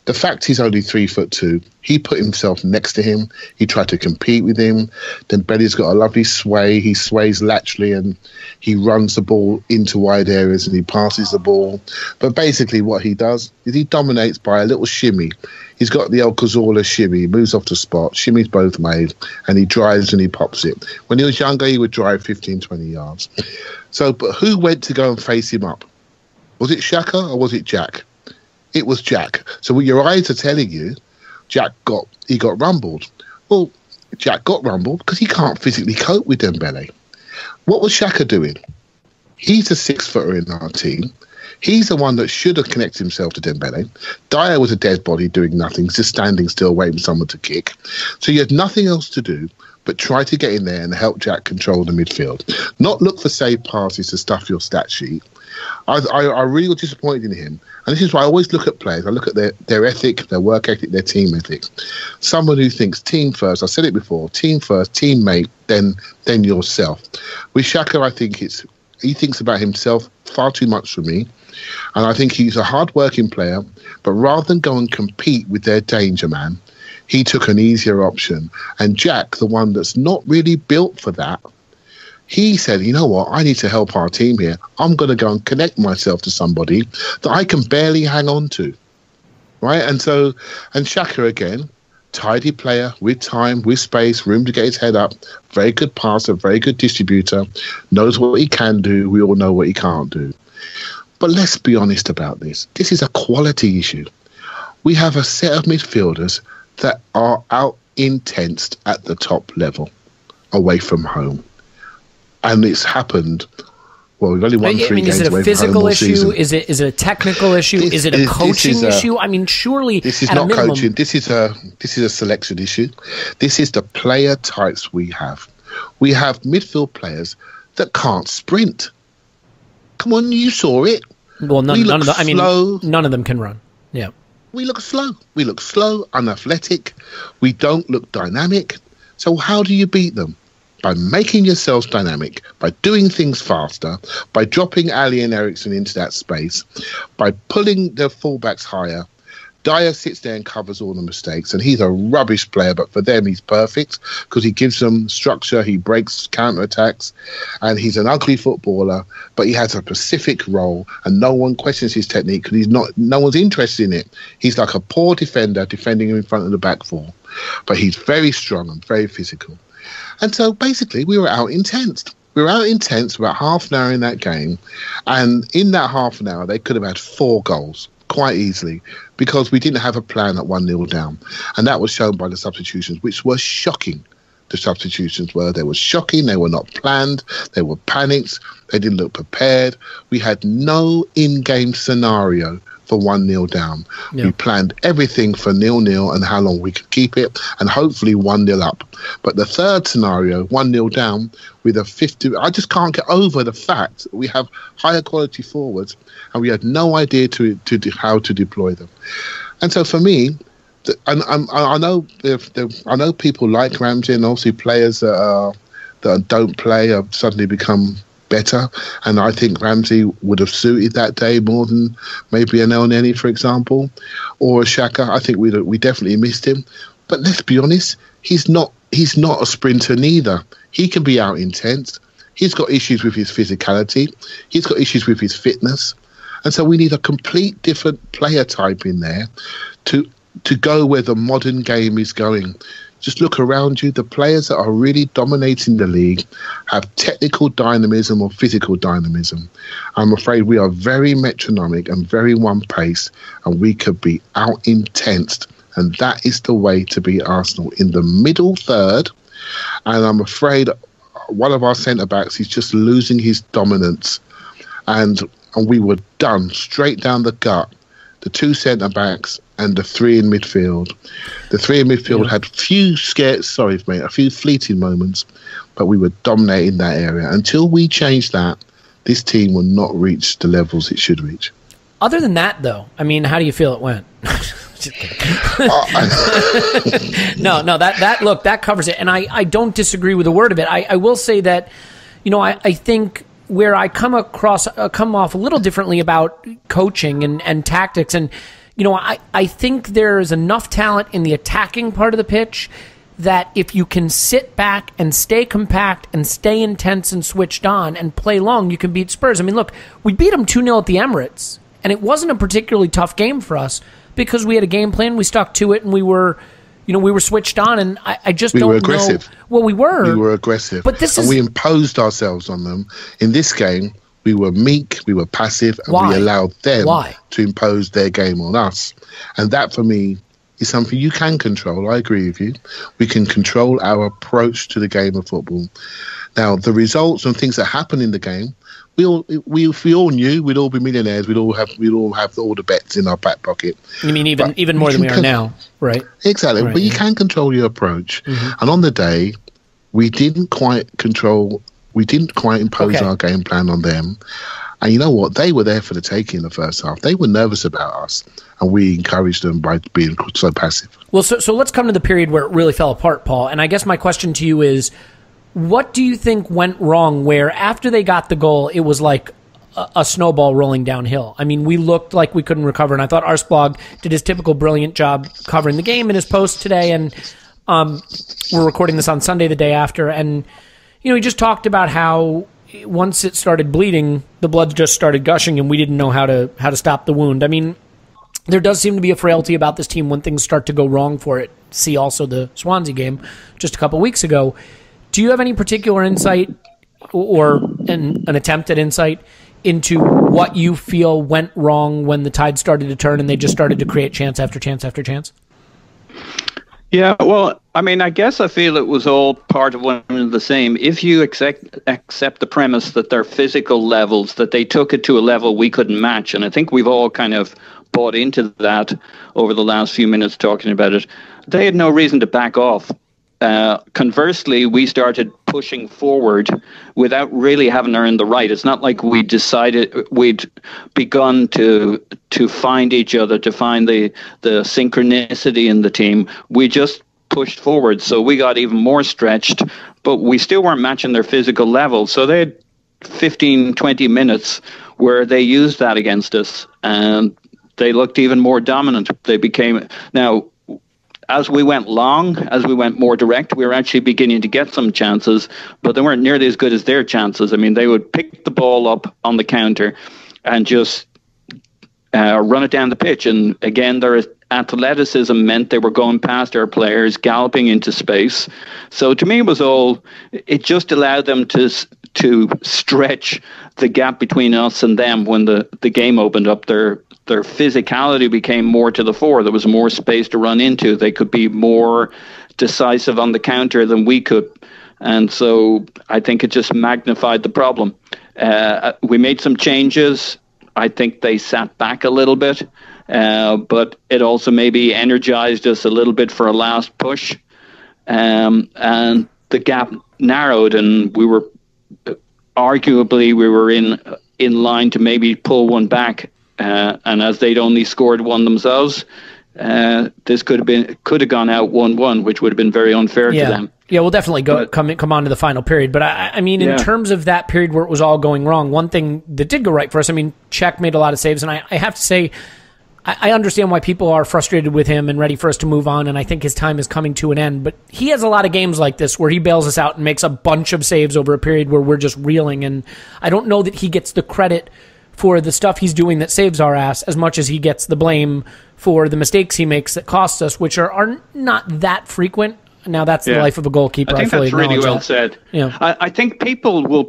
The fact he's only 3'2", he put himself next to him. He tried to compete with him. Dembele's got a lovely sway. He sways laterally and he runs the ball into wide areas and he passes the ball. But basically what he does is he dominates by a little shimmy. He's got the El Cazorla shimmy. He moves off the spot. Shimmy's both made. And he drives and he pops it. When he was younger, he would drive 15, 20 yards. So, but who went to go and face him up? Was it Xhaka or was it Jack? It was Jack. So what your eyes are telling you, he got rumbled. Well, Jack got rumbled because he can't physically cope with Dembele. What was Xhaka doing? He's a 6-footer in our team. He's the one that should have connected himself to Dembele. Dyer was a dead body doing nothing, just standing still waiting for someone to kick. So you had nothing else to do but try to get in there and help Jack control the midfield. Not look for save passes to stuff your stat sheet. I really was disappointed in him. And this is why I always look at players. I look at their ethic, their work ethic, their team ethic. Someone who thinks team first, I said it before, team first, teammate, then yourself. With Xhaka, I think he thinks about himself far too much for me. And I think he's a hard-working player, but rather than go and compete with their danger man, he took an easier option. And Jack, the one that's not really built for that, he said, you know what, I need to help our team here. I'm going to go and connect myself to somebody that I can barely hang on to. Right? And Xhaka again, tidy player with time, with space, room to get his head up, very good passer, very good distributor, knows what he can do. We all know what he can't do. But let's be honest about this. This is a quality issue. We have a set of midfielders that are out-intensed at the top level, away from home. And it's happened. Well, we've only won 3 games away from home all season. Is it a physical issue? Is it a technical issue? Is it a coaching issue? I mean, surely this is at not a minimum, coaching. This is a selection issue. This is the player types we have. We have midfield players that can't sprint. Come on, you saw it. Well, none of them. I mean, none of them can run. Yeah. We look slow. We look slow, unathletic. We don't look dynamic. So how do you beat them? By making yourselves dynamic, by doing things faster, by dropping Ali and Eriksen into that space, by pulling the fullbacks higher. Dyer sits there and covers all the mistakes, and he's a rubbish player, but for them he's perfect because he gives them structure, he breaks counter-attacks, and he's an ugly footballer, but he has a specific role, and no one questions his technique because no one's interested in it. He's like a poor defender defending him in front of the back four, but he's very strong and very physical. And so basically we were out-intensed. We were out-intensed about half an hour in that game, and in that half an hour they could have had 4 goals quite easily because we didn't have a plan at 1-0 down. And that was shown by the substitutions, which were shocking. The substitutions they were shocking, they were not planned, they were panicked, they didn't look prepared. We had no in-game scenario for 1-0 down. Yeah. We planned everything for 0-0 and how long we could keep it, and hopefully 1-0 up. But the third scenario, 1-0 down with a 50, I just can't get over the fact that we have higher quality forwards and we had no idea to how to deploy them. And so for me, and I know people like Ramsey, and obviously players that don't play have suddenly become better, and I think Ramsey would have suited that day more than maybe an El Neni, for example, or a Xhaka. I think we definitely missed him. But let's be honest, he's not a sprinter neither. He can be out intense. He's got issues with his physicality. He's got issues with his fitness, and so we need a complete different player type in there to go where the modern game is going. Just look around you. The players that are really dominating the league have technical dynamism or physical dynamism. I'm afraid we are very metronomic and very one pace, and we could be out-intensed And that is the way to beat Arsenal, in the middle third. And I'm afraid one of our centre-backs is just losing his dominance. And we were done, straight down the gut. The two centre-backs and the three in midfield. The three in midfield had a few fleeting moments, but we were dominating that area. Until we change that, this team will not reach the levels it should reach. Other than that, though, I mean, how do you feel it went? Just kidding. No, that covers it. And I don't disagree with a word of it. I will say that, I think where I come off a little differently about coaching and tactics. And, I think there's enough talent in the attacking part of the pitch that if you can sit back and stay compact and stay intense and switched on and play long, you can beat Spurs. I mean, look, we beat them 2-0 at the Emirates, and it wasn't a particularly tough game for us because we had a game plan, we stuck to it, and we were switched on, and I just don't know. We were aggressive. Well, we were. We were aggressive. But we imposed ourselves on them. In this game, we were meek, we were passive, and Why? we allowed them Why? to impose their game on us. And that, for me, is something you can control. I agree with you. We can control our approach to the game of football. Now, the results and things that happen in the game, we all knew we'd all be millionaires. We'd all have all the bets in our back pocket. You mean even more than we are now, right? Exactly. Right, but you can control your approach. Mm-hmm. And on the day, we didn't quite impose our game plan on them. And you know what? They were there for the taking in the first half. They were nervous about us, and we encouraged them by being so passive. Well, so let's come to the period where it really fell apart, Paul. And I guess my question to you is, what do you think went wrong where after they got the goal, it was like a snowball rolling downhill? I mean, we looked like we couldn't recover, and I thought Arsblog did his typical brilliant job covering the game in his post today, and we're recording this on Sunday, the day after, and he just talked about how once it started bleeding, the blood just started gushing, and we didn't know how to stop the wound. I mean, there does seem to be a frailty about this team when things start to go wrong for it. See also the Swansea game just a couple weeks ago. Do you have any particular insight or an attempt at insight into what you feel went wrong when the tide started to turn and they just started to create chance after chance after chance? Yeah, well, I mean, I guess I feel it was all part of one and the same. If you accept the premise that their physical levels, that they took it to a level we couldn't match, and I think we've all kind of bought into that over the last few minutes talking about it, they had no reason to back off. Conversely, we started pushing forward without really having earned the right. It's not like we decided we'd begun to find each other, to find the synchronicity in the team. We just pushed forward, so we got even more stretched, but we still weren't matching their physical level. So they had 15, 20 minutes where they used that against us, and they looked even more dominant. They became... Now, as we went long, as we went more direct, we were actually beginning to get some chances, but they weren't nearly as good as their chances. I mean, they would pick the ball up on the counter and just run it down the pitch. And again, their athleticism meant they were going past our players, galloping into space. So to me, it just allowed them to stretch the gap between us and them when the game opened up. Their physicality became more to the fore. There was more space to run into. They could be more decisive on the counter than we could. And so I think it just magnified the problem. We made some changes. I think they sat back a little bit, but it also maybe energized us a little bit for a last push. And the gap narrowed, and we were in line to maybe pull one back. And as they'd only scored one themselves, this could have gone out 1-1, which would have been very unfair to them. Yeah, we'll definitely come on to the final period. But I mean, in terms of that period where it was all going wrong, one thing that did go right for us, I mean, Cech made a lot of saves, and I have to say, I understand why people are frustrated with him and ready for us to move on, and I think his time is coming to an end. But he has a lot of games like this where he bails us out and makes a bunch of saves over a period where we're just reeling, and I don't know that he gets the credit for the stuff he's doing that saves our ass as much as he gets the blame for the mistakes he makes that cost us, which are not that frequent. Now that's the life of a goalkeeper. I think fully that's really well that. said. Yeah. I think people will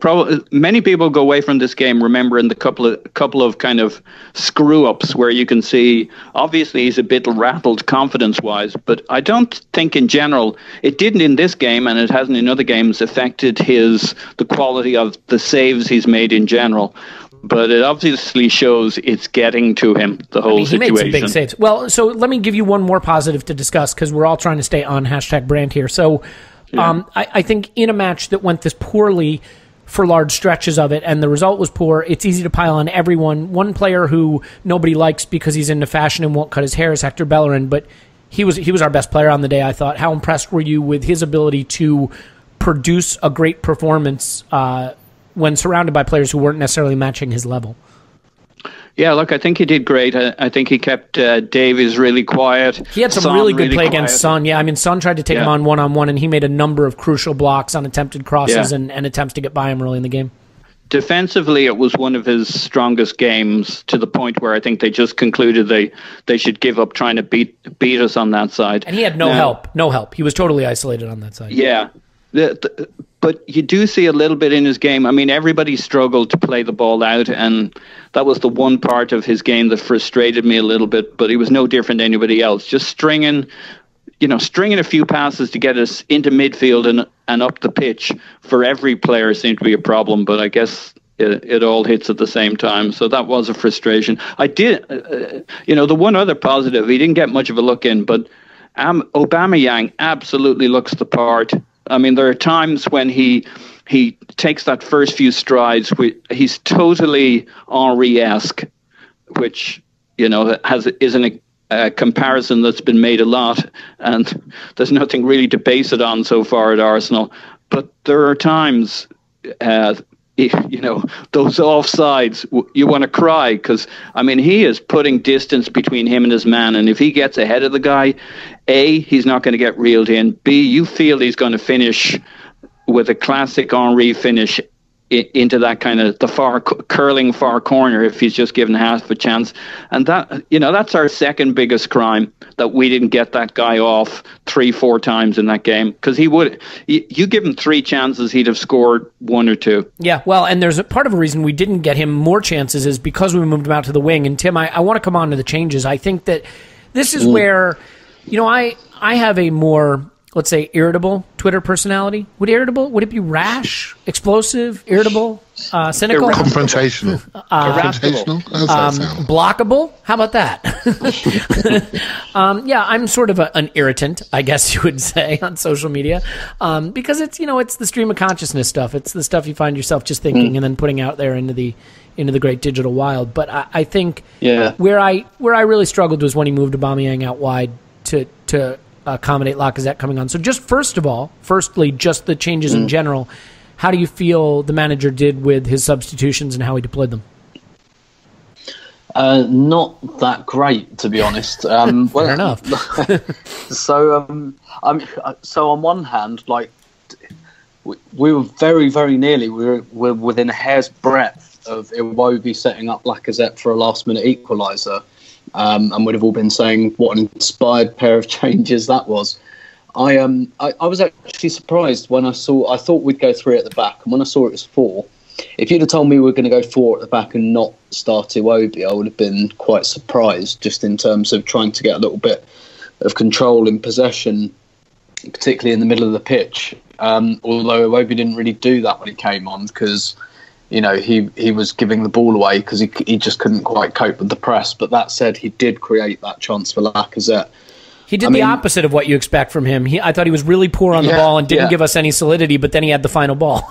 many people go away from this game remembering the couple of kind of screw ups where you can see obviously he's a bit rattled confidence wise, but I don't think in general it didn't in this game, and it hasn't in other games affected the quality of the saves he's made in general. But it obviously shows it's getting to him, the whole situation. He made some big saves. Well, so let me give you one more positive to discuss, because we're all trying to stay on #brand here. So I think in a match that went this poorly for large stretches of it, and the result was poor, it's easy to pile on everyone. One player who nobody likes because he's into fashion and won't cut his hair is Hector Bellerin, but he was our best player on the day, I thought. How impressed were you with his ability to produce a great performance when surrounded by players who weren't necessarily matching his level? Yeah, look, I think he did great. I think he kept Davies really quiet. He had some really good play against Son. Yeah, I mean, Son tried to take him on one-on-one, and he made a number of crucial blocks on attempted crosses and attempts to get by him early in the game. Defensively, it was one of his strongest games, to the point where I think they just concluded they should give up trying to beat us on that side. And he had no help. He was totally isolated on that side. Yeah. But you do see a little bit in his game. I mean, everybody struggled to play the ball out, and that was the one part of his game that frustrated me a little bit, but he was no different than anybody else. Just stringing a few passes to get us into midfield and up the pitch for every player seemed to be a problem, but I guess it all hits at the same time. So that was a frustration. I did, the one other positive, he didn't get much of a look in, but Aubameyang absolutely looks the part. I mean, there are times when he takes that first few strides, he's totally Henry-esque, which, isn't a comparison that's been made a lot, and there's nothing really to base it on so far at Arsenal. But there are times, those offsides, you want to cry, because, I mean, he is putting distance between him and his man, and if he gets ahead of the guy, A, he's not going to get reeled in. B, you feel he's going to finish with a classic Henry finish into that kind of the curling far corner if he's just given half a chance. And that, that's our second biggest crime, that we didn't get that guy off 3-4 times in that game, because he would, you give him 3 chances, he'd have scored 1 or 2. Yeah, well, and there's a part of a reason we didn't get him more chances is because we moved him out to the wing. And Tim, I want to come on to the changes. I think that this is where, I have a more, let's say, irritable Twitter personality. Would it be rash, explosive, irritable, cynical? Confrontational. Blockable? How about that? I'm sort of an irritant, I guess you would say, on social media, because it's the stream of consciousness stuff. It's the stuff you find yourself just thinking and then putting out there into the great digital wild. But I think where I really struggled was when he moved Aubameyang out wide to accommodate Lacazette coming on. So just firstly, just the changes in general, how do you feel the manager did with his substitutions and how he deployed them? Not that great, to be honest. Fair enough. So on one hand, like, we were very, very nearly, we're within a hair's breadth of Iwobi setting up Lacazette for a last-minute equaliser. And would have all been saying what an inspired pair of changes that was. I was actually surprised when I thought we'd go 3 at the back, and when I saw it was 4. If you'd have told me we were going to go 4 at the back and not start Iwobi, I would have been quite surprised, just in terms of trying to get a little bit of control in possession, particularly in the middle of the pitch. Although Iwobi didn't really do that when he came on, because he was giving the ball away because he just couldn't quite cope with the press. But that said, he did create that chance for Lacazette. He did the opposite of what you expect from him. I thought he was really poor on the ball and didn't give us any solidity, but then he had the final ball.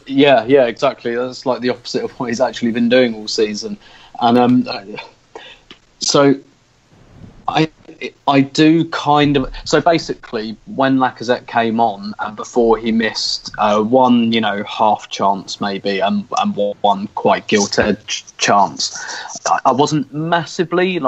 Yeah, exactly. That's like the opposite of what he's actually been doing all season. And so I do kind of... So basically, when Lacazette came on, and before he missed one, half chance maybe, and one quite gilt-edged chance, I wasn't massively,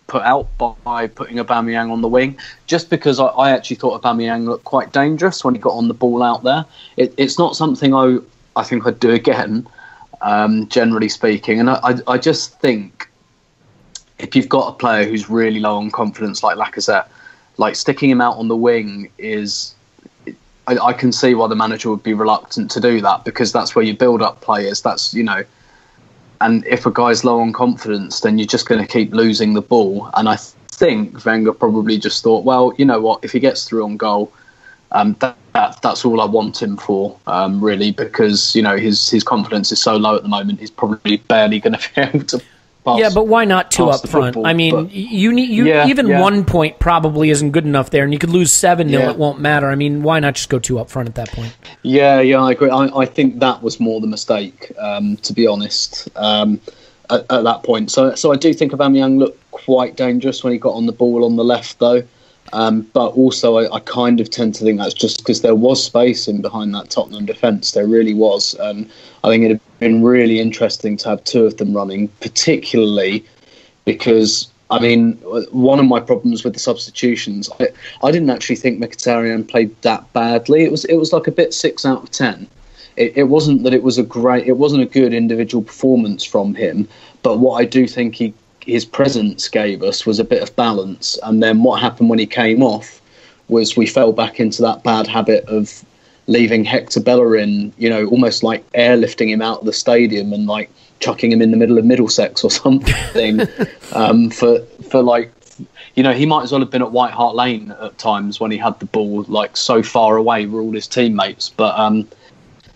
put out by putting Aubameyang on the wing, just because I actually thought Aubameyang looked quite dangerous when he got on the ball out there. It's not something I think I'd do again, generally speaking. And I just think, if you've got a player who's really low on confidence like Lacazette, like sticking him out on the wing is. I can see why the manager would be reluctant to do that, because that's where you build up players. That's, and if a guy's low on confidence, then you're just going to keep losing the ball. And I think Wenger probably just thought, well, you know what, if he gets through on goal, that's all I want him for, really, because his confidence is so low at the moment. He's probably barely going to be able to. Yeah, but why not two up front? Football, I mean, even 1 point probably isn't good enough there, and you could lose 7-0. Yeah. It won't matter. I mean, why not just go two up front at that point? Yeah, I agree. I think that was more the mistake, to be honest, at that point. So I do think Aubameyang looked quite dangerous when he got on the ball on the left, though. But also, I kind of tend to think that's just because there was space in behind that Tottenham defence. There really was. I think it'd have been really interesting to have two of them running, particularly because, I mean, one of my problems with the substitutions, I didn't actually think Mkhitaryan played that badly. It was like a bit 6 out of 10. It wasn't that it wasn't a good individual performance from him, but what I do think his presence gave us was a bit of balance. And then what happened when he came off was we fell back into that bad habit of leaving Hector Bellerin, almost like airlifting him out of the stadium and like chucking him in the middle of Middlesex or something. For like, he might as well have been at White Hart Lane at times when he had the ball like so far away with all his teammates. But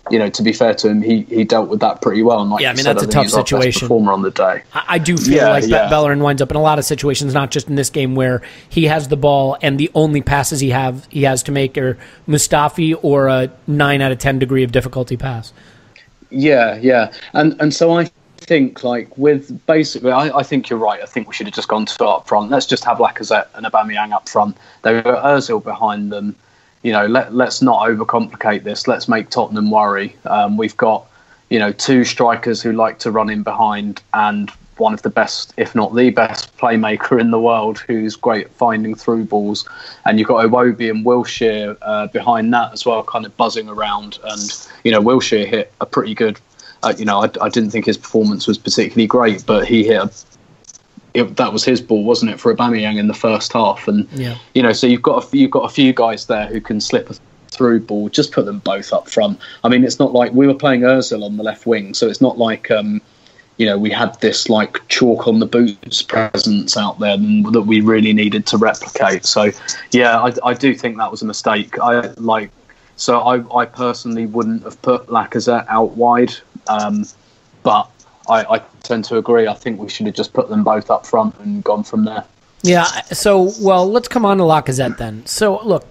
to be fair to him, he dealt with that pretty well. And like I mean, that's a tough situation. Performer on the day. I do feel like Bellerin winds up in a lot of situations, not just in this game, where he has the ball and the only passes he has to make are Mustafi or a 9 out of 10 degree of difficulty pass. Yeah, and so I think like with basically, I think you're right. I think we should have just gone to up front. Let's just have Lacazette and Aubameyang up front. There were Ozil behind them. Let's not overcomplicate this. Let's make Tottenham worry. We've got, two strikers who like to run in behind, and one of the best, if not the best, playmaker in the world, who's great at finding through balls. And you've got Iwobi and Wilshere behind that as well, kind of buzzing around. And, Wilshere hit a pretty good, I didn't think his performance was particularly great, but he hit that was his ball, wasn't it, for Aubameyang in the first half? And so you've got a few guys there who can slip a through ball. Just put them both up front. I mean, it's not like we were playing Ozil on the left wing, so it's not like we had this like chalk on the boots presence out there that we really needed to replicate. So I do think that was a mistake. I personally wouldn't have put Lacazette out wide, but I tend to agree. I think we should have just put them both up front and gone from there. Yeah, so, let's come on to Lacazette then. So, look,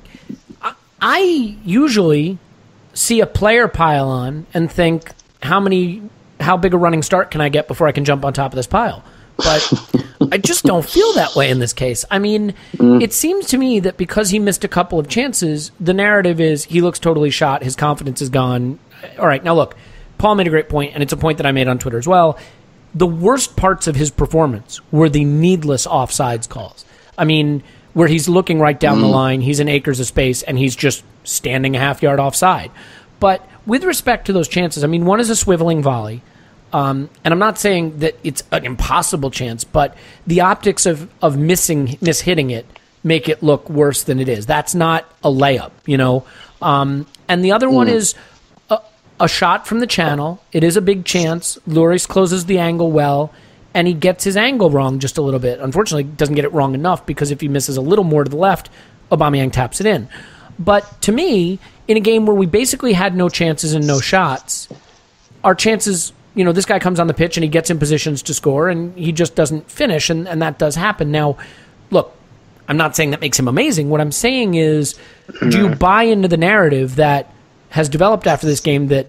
I usually see a player pile on and think, how big a running start can I get before I can jump on top of this pile? But I just don't feel that way in this case. I mean, it seems to me that because he missed a couple of chances, the narrative is he looks totally shot, his confidence is gone. All right, now look, Paul made a great point, and it's a point that I made on Twitter as well. The worst parts of his performance were the needless offsides calls. I mean, where he's looking right down the line, he's in acres of space, and he's just standing a half yard offside. But with respect to those chances, I mean, one is a swiveling volley, and I'm not saying that it's an impossible chance, but the optics of mishitting it make it look worse than it is. That's not a layup, And the other one is a shot from the channel. It is a big chance. Lloris closes the angle well, and he gets his angle wrong just a little bit. Unfortunately, doesn't get it wrong enough, because if he misses a little more to the left, Aubameyang taps it in. But to me, in a game where we basically had no chances and no shots, our chances, this guy comes on the pitch and he gets in positions to score, and he just doesn't finish, and that does happen. Now, look, I'm not saying that makes him amazing. What I'm saying is, do you buy into the narrative that has developed after this game that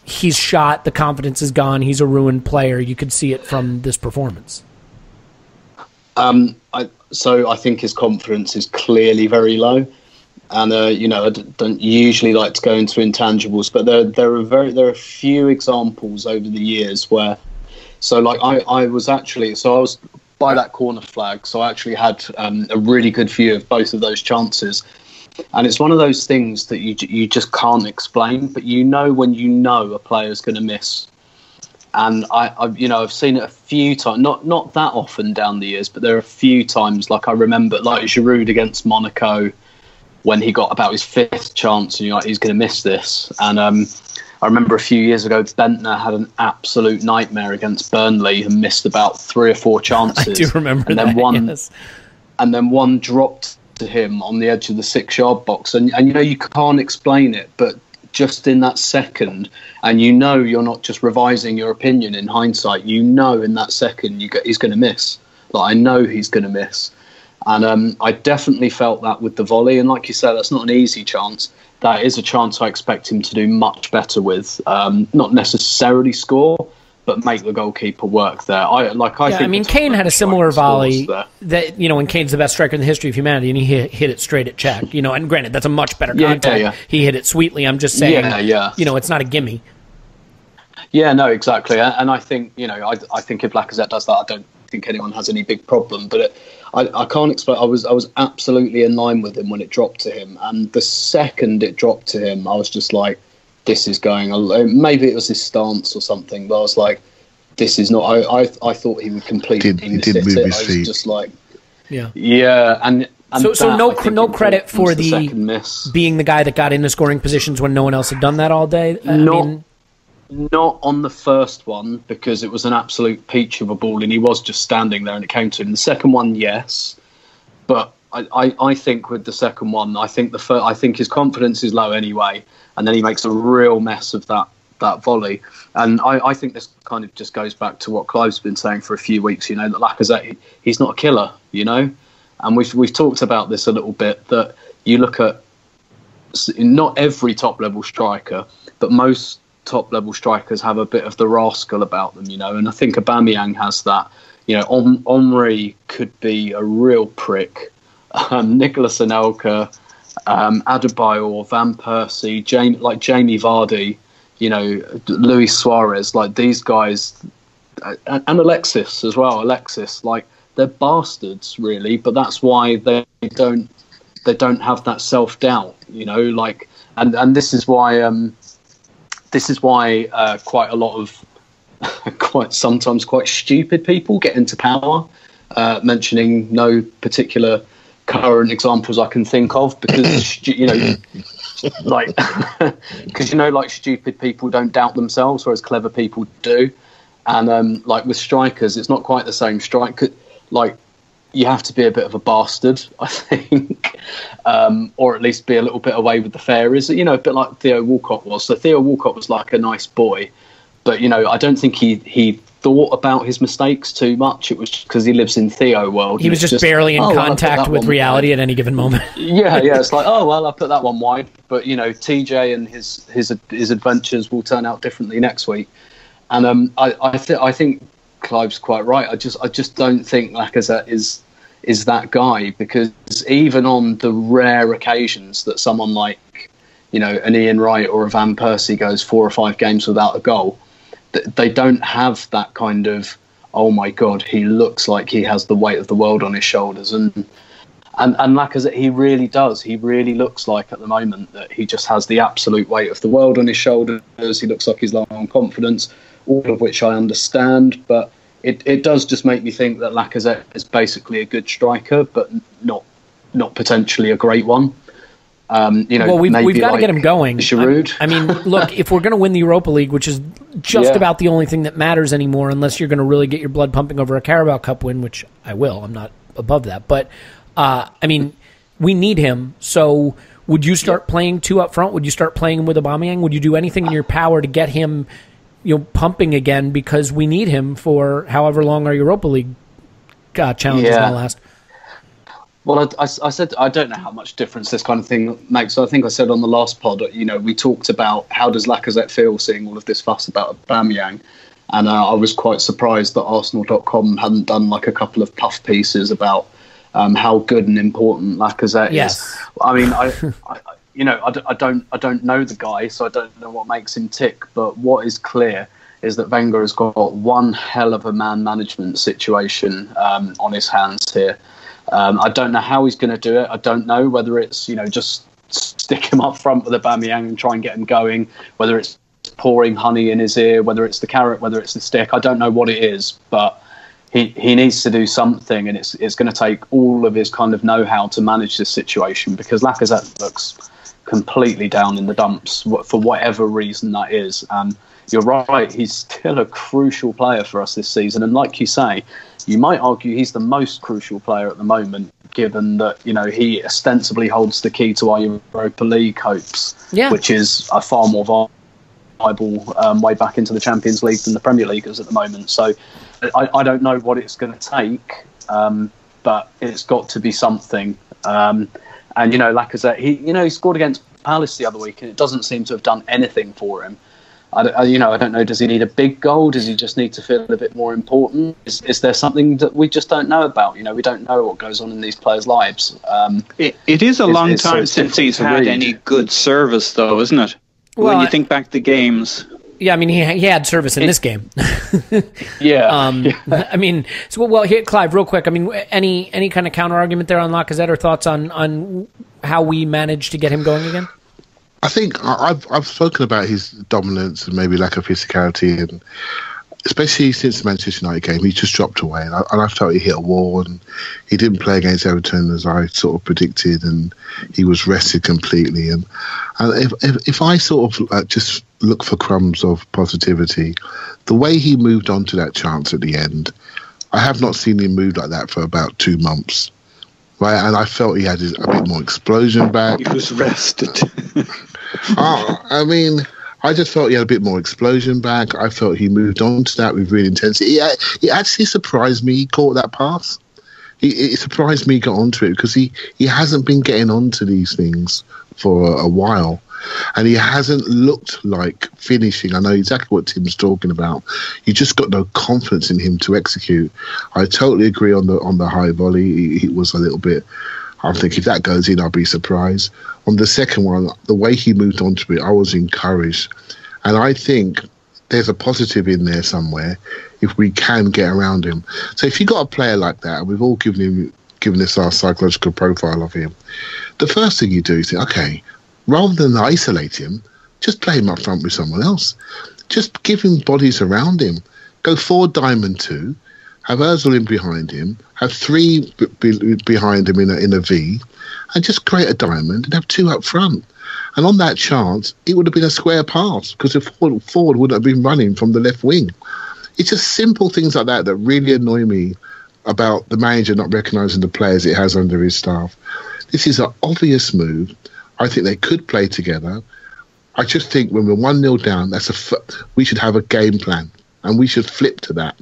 he's shot, the confidence is gone, he's a ruined player? You could see it from this performance. So I think his confidence is clearly very low, and I don't usually like to go into intangibles, but there are a few examples over the years where, I was by that corner flag, so I actually had a really good view of both of those chances. And it's one of those things that you just can't explain, but when a player's going to miss. And I've seen it a few times, not that often down the years, but there are a few times. Like I remember, like Giroud against Monaco, when he got about his 5th chance, and you're like, he's going to miss this. And I remember a few years ago, Bentner had an absolute nightmare against Burnley and missed about 3 or 4 chances. I do remember and that. Then one, yes. And then one dropped to him on the edge of the 6-yard box, and you can't explain it, but just in that second, and you're not just revising your opinion in hindsight, in that second he's going to miss. Like, I know he's going to miss. And I definitely felt that with the volley, and like you said, that's not an easy chance. That is a chance I expect him to do much better with. Not necessarily score, but make the goalkeeper work there. I mean, Kane had a similar volley that, and Kane's the best striker in the history of humanity, and he hit it straight at Cech. And granted, that's a much better contact. Yeah. He hit it sweetly. I'm just saying, it's not a gimme. Yeah, no, exactly. And I think, I think if Lacazette does that, I don't think anyone has any big problem. But I can't explain. I was absolutely in line with him when it dropped to him, and the second it dropped to him, I was just like, this is going. Maybe it was his stance or something, but I was like, this is not. I thought he would completely miss it. I was just like, yeah, and so no credit for the being the guy that got into scoring positions when no one else had done that all day. Not on the first one, because it was an absolute peach of a ball and he was just standing there and it came to him. The second one, yes, but I think with the second one, I think his confidence is low anyway, and then he makes a real mess of that volley. And I think this kind of just goes back to what Clive's been saying for a few weeks. That Lacazette, he's not a killer, and we've talked about this a little bit. That you look at not every top level striker, but most top level strikers have a bit of the rascal about them, and I think Aubameyang has that. Henry could be a real prick. Nicolas Anelka, Adebayor, Van Persie, Jamie Vardy, Luis Suarez, like these guys, and Alexis as well. Like, they're bastards, really, but that's why they don't have that self-doubt, and this is why. This is why quite a lot of sometimes quite stupid people get into power. Mentioning no particular current examples I can think of, because like stupid people don't doubt themselves, whereas clever people do. And like with strikers, it's not quite the same. Like, you have to be a bit of a bastard, I think, or at least be a little bit away with the fairies. A bit like Theo Walcott was. So Theo Walcott was like a nice boy, but I don't think he thought about his mistakes too much. It was because he lives in Theo world. He was just barely in contact with reality at any given moment. Yeah. It's like, I put that one wide, but TJ and his adventures will turn out differently next week. And I think Clive's quite right. I just don't think Lacazette is that guy, because even on the rare occasions that someone like an Ian Wright or a Van Persie goes 4 or 5 games without a goal, they don't have that kind of, oh my god, he looks like he has the weight of the world on his shoulders, and Lacazette, he really does. He really looks like at the moment that he just has the absolute weight of the world on his shoulders. He looks like he's low on confidence, all of which I understand, but it does just make me think that Lacazette is basically a good striker, but not potentially a great one. We've got to get him going. Giroud. I mean, look, if we're going to win the Europa League, which is just about the only thing that matters anymore, unless you're going to really get your blood pumping over a Carabao Cup win, which I will. I'm not above that. But, we need him. So would you start playing 2 up front? Would you start playing him with Aubameyang? Would you do anything in your power to get him pumping again, because we need him for however long our Europa League challenge is going to last? Well, I said I don't know how much difference this kind of thing makes. So I think I said on the last pod, we talked about how does Lacazette feel seeing all of this fuss about Aubameyang, and I was quite surprised that Arsenal.com hadn't done like a couple of puff pieces about how good and important Lacazette is. I mean, I don't know the guy, so I don't know what makes him tick. But what is clear is that Wenger has got one hell of a man management situation on his hands here. I don't know how he's going to do it. I don't know whether it's just stick him up front with Aubameyang and try and get him going, whether it's pouring honey in his ear, whether it's the carrot, whether it's the stick. I don't know what it is, but he needs to do something, and it's going to take all of his kind of know-how to manage this situation, because Lacazette looks completely down in the dumps for whatever reason that is. And you're right, he's still a crucial player for us this season. And like you say, you might argue he's the most crucial player at the moment, given that, you know, he ostensibly holds the key to our Europa League hopes, which is a far more viable way back into the Champions League than the Premier League is at the moment. So I don't know what it's going to take, but it's got to be something. And, you know, Lacazette, he scored against Palace the other week, and it doesn't seem to have done anything for him. I don't know. Does he need a big goal? Does he just need to feel a bit more important? Is there something that we just don't know about? You know, we don't know what goes on in these players' lives. It is a long time since he's had any good service, though, isn't it? Well, when you think back to games. Yeah, I mean, he had service in this game. Yeah. I mean, here, Clive, real quick. I mean, any kind of counter argument there on Lacazette, or thoughts on how we managed to get him going again? I think I've spoken about his dominance and maybe lack of physicality, and especially since the Manchester United game, he just dropped away, and I felt he hit a wall, and he didn't play against Everton as I sort of predicted, and he was rested completely. And if I sort of just look for crumbs of positivity, the way he moved on to that chance at the end, I have not seen him move like that for about 2 months. Right, and I felt he had a bit more explosion back. He was rested. I mean, I just felt he had a bit more explosion back. I felt he moved on to that with real intensity. It actually surprised me he caught that pass. It surprised me he got onto it, because he hasn't been getting onto these things for a while. And he hasn't looked like finishing. I know exactly what Tim's talking about. You just got no confidence in him to execute. I totally agree on the high volley. It was a little bit. I think if that goes in, I'll be surprised. On the second one, the way he moved on to it, I was encouraged. And I think there's a positive in there somewhere if we can get around him. So if you've got a player like that, and we've all given us our psychological profile of him, the first thing you do is say, okay, rather than isolate him, just play him up front with someone else. Just give him bodies around him. Go forward diamond 2, have Ozil in behind him, have 3 behind him in a V, and just create a diamond and have 2 up front. And on that chance, it would have been a square pass, because the forward would have been running from the left wing. It's just simple things like that that really annoy me about the manager not recognising the players it has under his staff. This is an obvious move. I think they could play together. I just think when we're 1-0 down, we should have a game plan, and we should flip to that.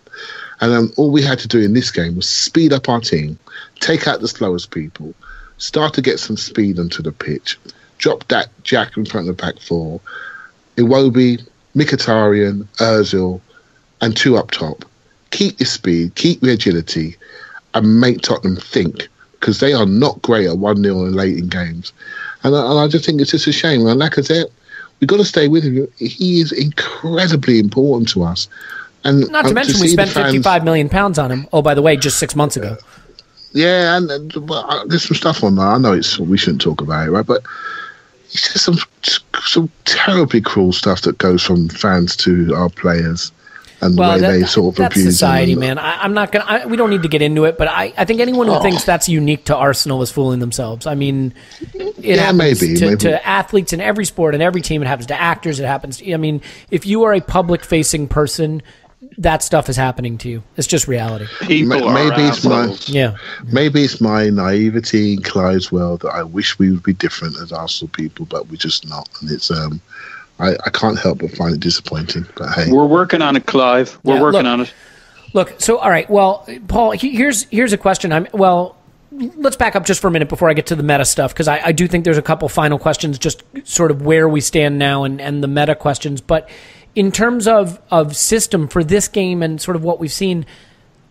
And all we had to do in this game was speed up our team, take out the slowest people, start to get some speed onto the pitch, drop that Jack in front of the back 4, Iwobi, Mkhitaryan, Ozil, and 2 up top. Keep your speed, keep your agility, and make Tottenham think, because they are not great at 1-0 and late in games. And I just think it's just a shame. And Lacazette, we've got to stay with him. He is incredibly important to us. And not to mention we spent £55 million on him. Oh, by the way, just 6 months ago. Yeah, and there's some stuff on there. I know we shouldn't talk about it, right? But it's just some terribly cruel stuff that goes from fans to our players. And the way they sort of abuse society, man. I'm not gonna. We don't need to get into it, but I think anyone who thinks that's unique to Arsenal is fooling themselves. I mean, it happens to athletes in every sport and every team. It happens to actors. It happens. I mean, if you are a public-facing person, that stuff is happening to you. It's just reality. Maybe it's my naivety in Clive's world that I wish we would be different as Arsenal people, but we're just not. And it's I can't help but find it disappointing. But hey, we're working on it, Clive. We're working on it. Look, so all right. Well, Paul, here's a question. Let's back up just for a minute before I get to the meta stuff, because I do think there's a couple final questions, just sort of where we stand now and the meta questions. But in terms of system for this game and sort of what we've seen,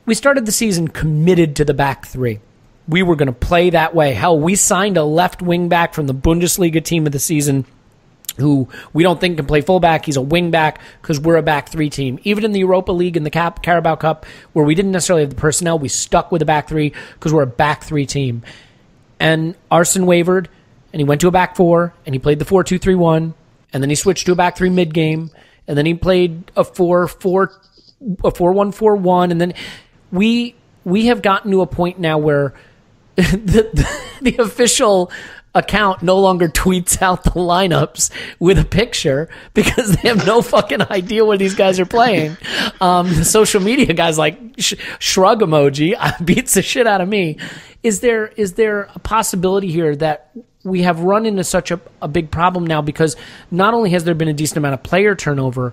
we started the season committed to the back 3. We were going to play that way. Hell, we signed a left wing back from the Bundesliga team of the season, who we don't think can play fullback. He's a wing back because we're a back 3 team. Even in the Europa League and the Carabao Cup, where we didn't necessarily have the personnel, we stuck with a back 3 because we're a back 3 team. And Arsene wavered, and he went to a back 4, and he played the 4-2-3-1, and then he switched to a back 3 mid-game, and then he played a 4-1-4-1, and then we have gotten to a point now where the official account no longer tweets out the lineups with a picture because they have no fucking idea what these guys are playing. The social media guys like shrug emoji beats the shit out of me. Is there a possibility here that we have run into such a big problem now because not only has there been a decent amount of player turnover,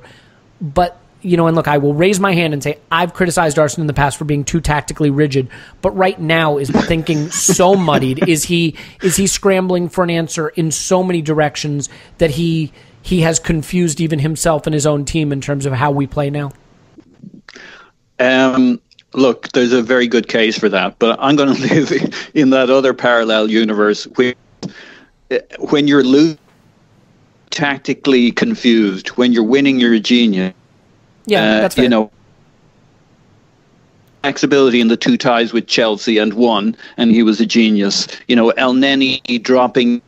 but and look, I will raise my hand and say I've criticized Arsene in the past for being too tactically rigid, but right now is thinking so muddied. Is he scrambling for an answer in so many directions that he has confused even himself and his own team in terms of how we play now? Look, there's a very good case for that, but I'm going to live in that other parallel universe when you're tactically confused, when you're winning, you're a genius. Yeah, that's fair. Flexibility in the 2 ties with Chelsea and won, and he was a genius. El Neni dropping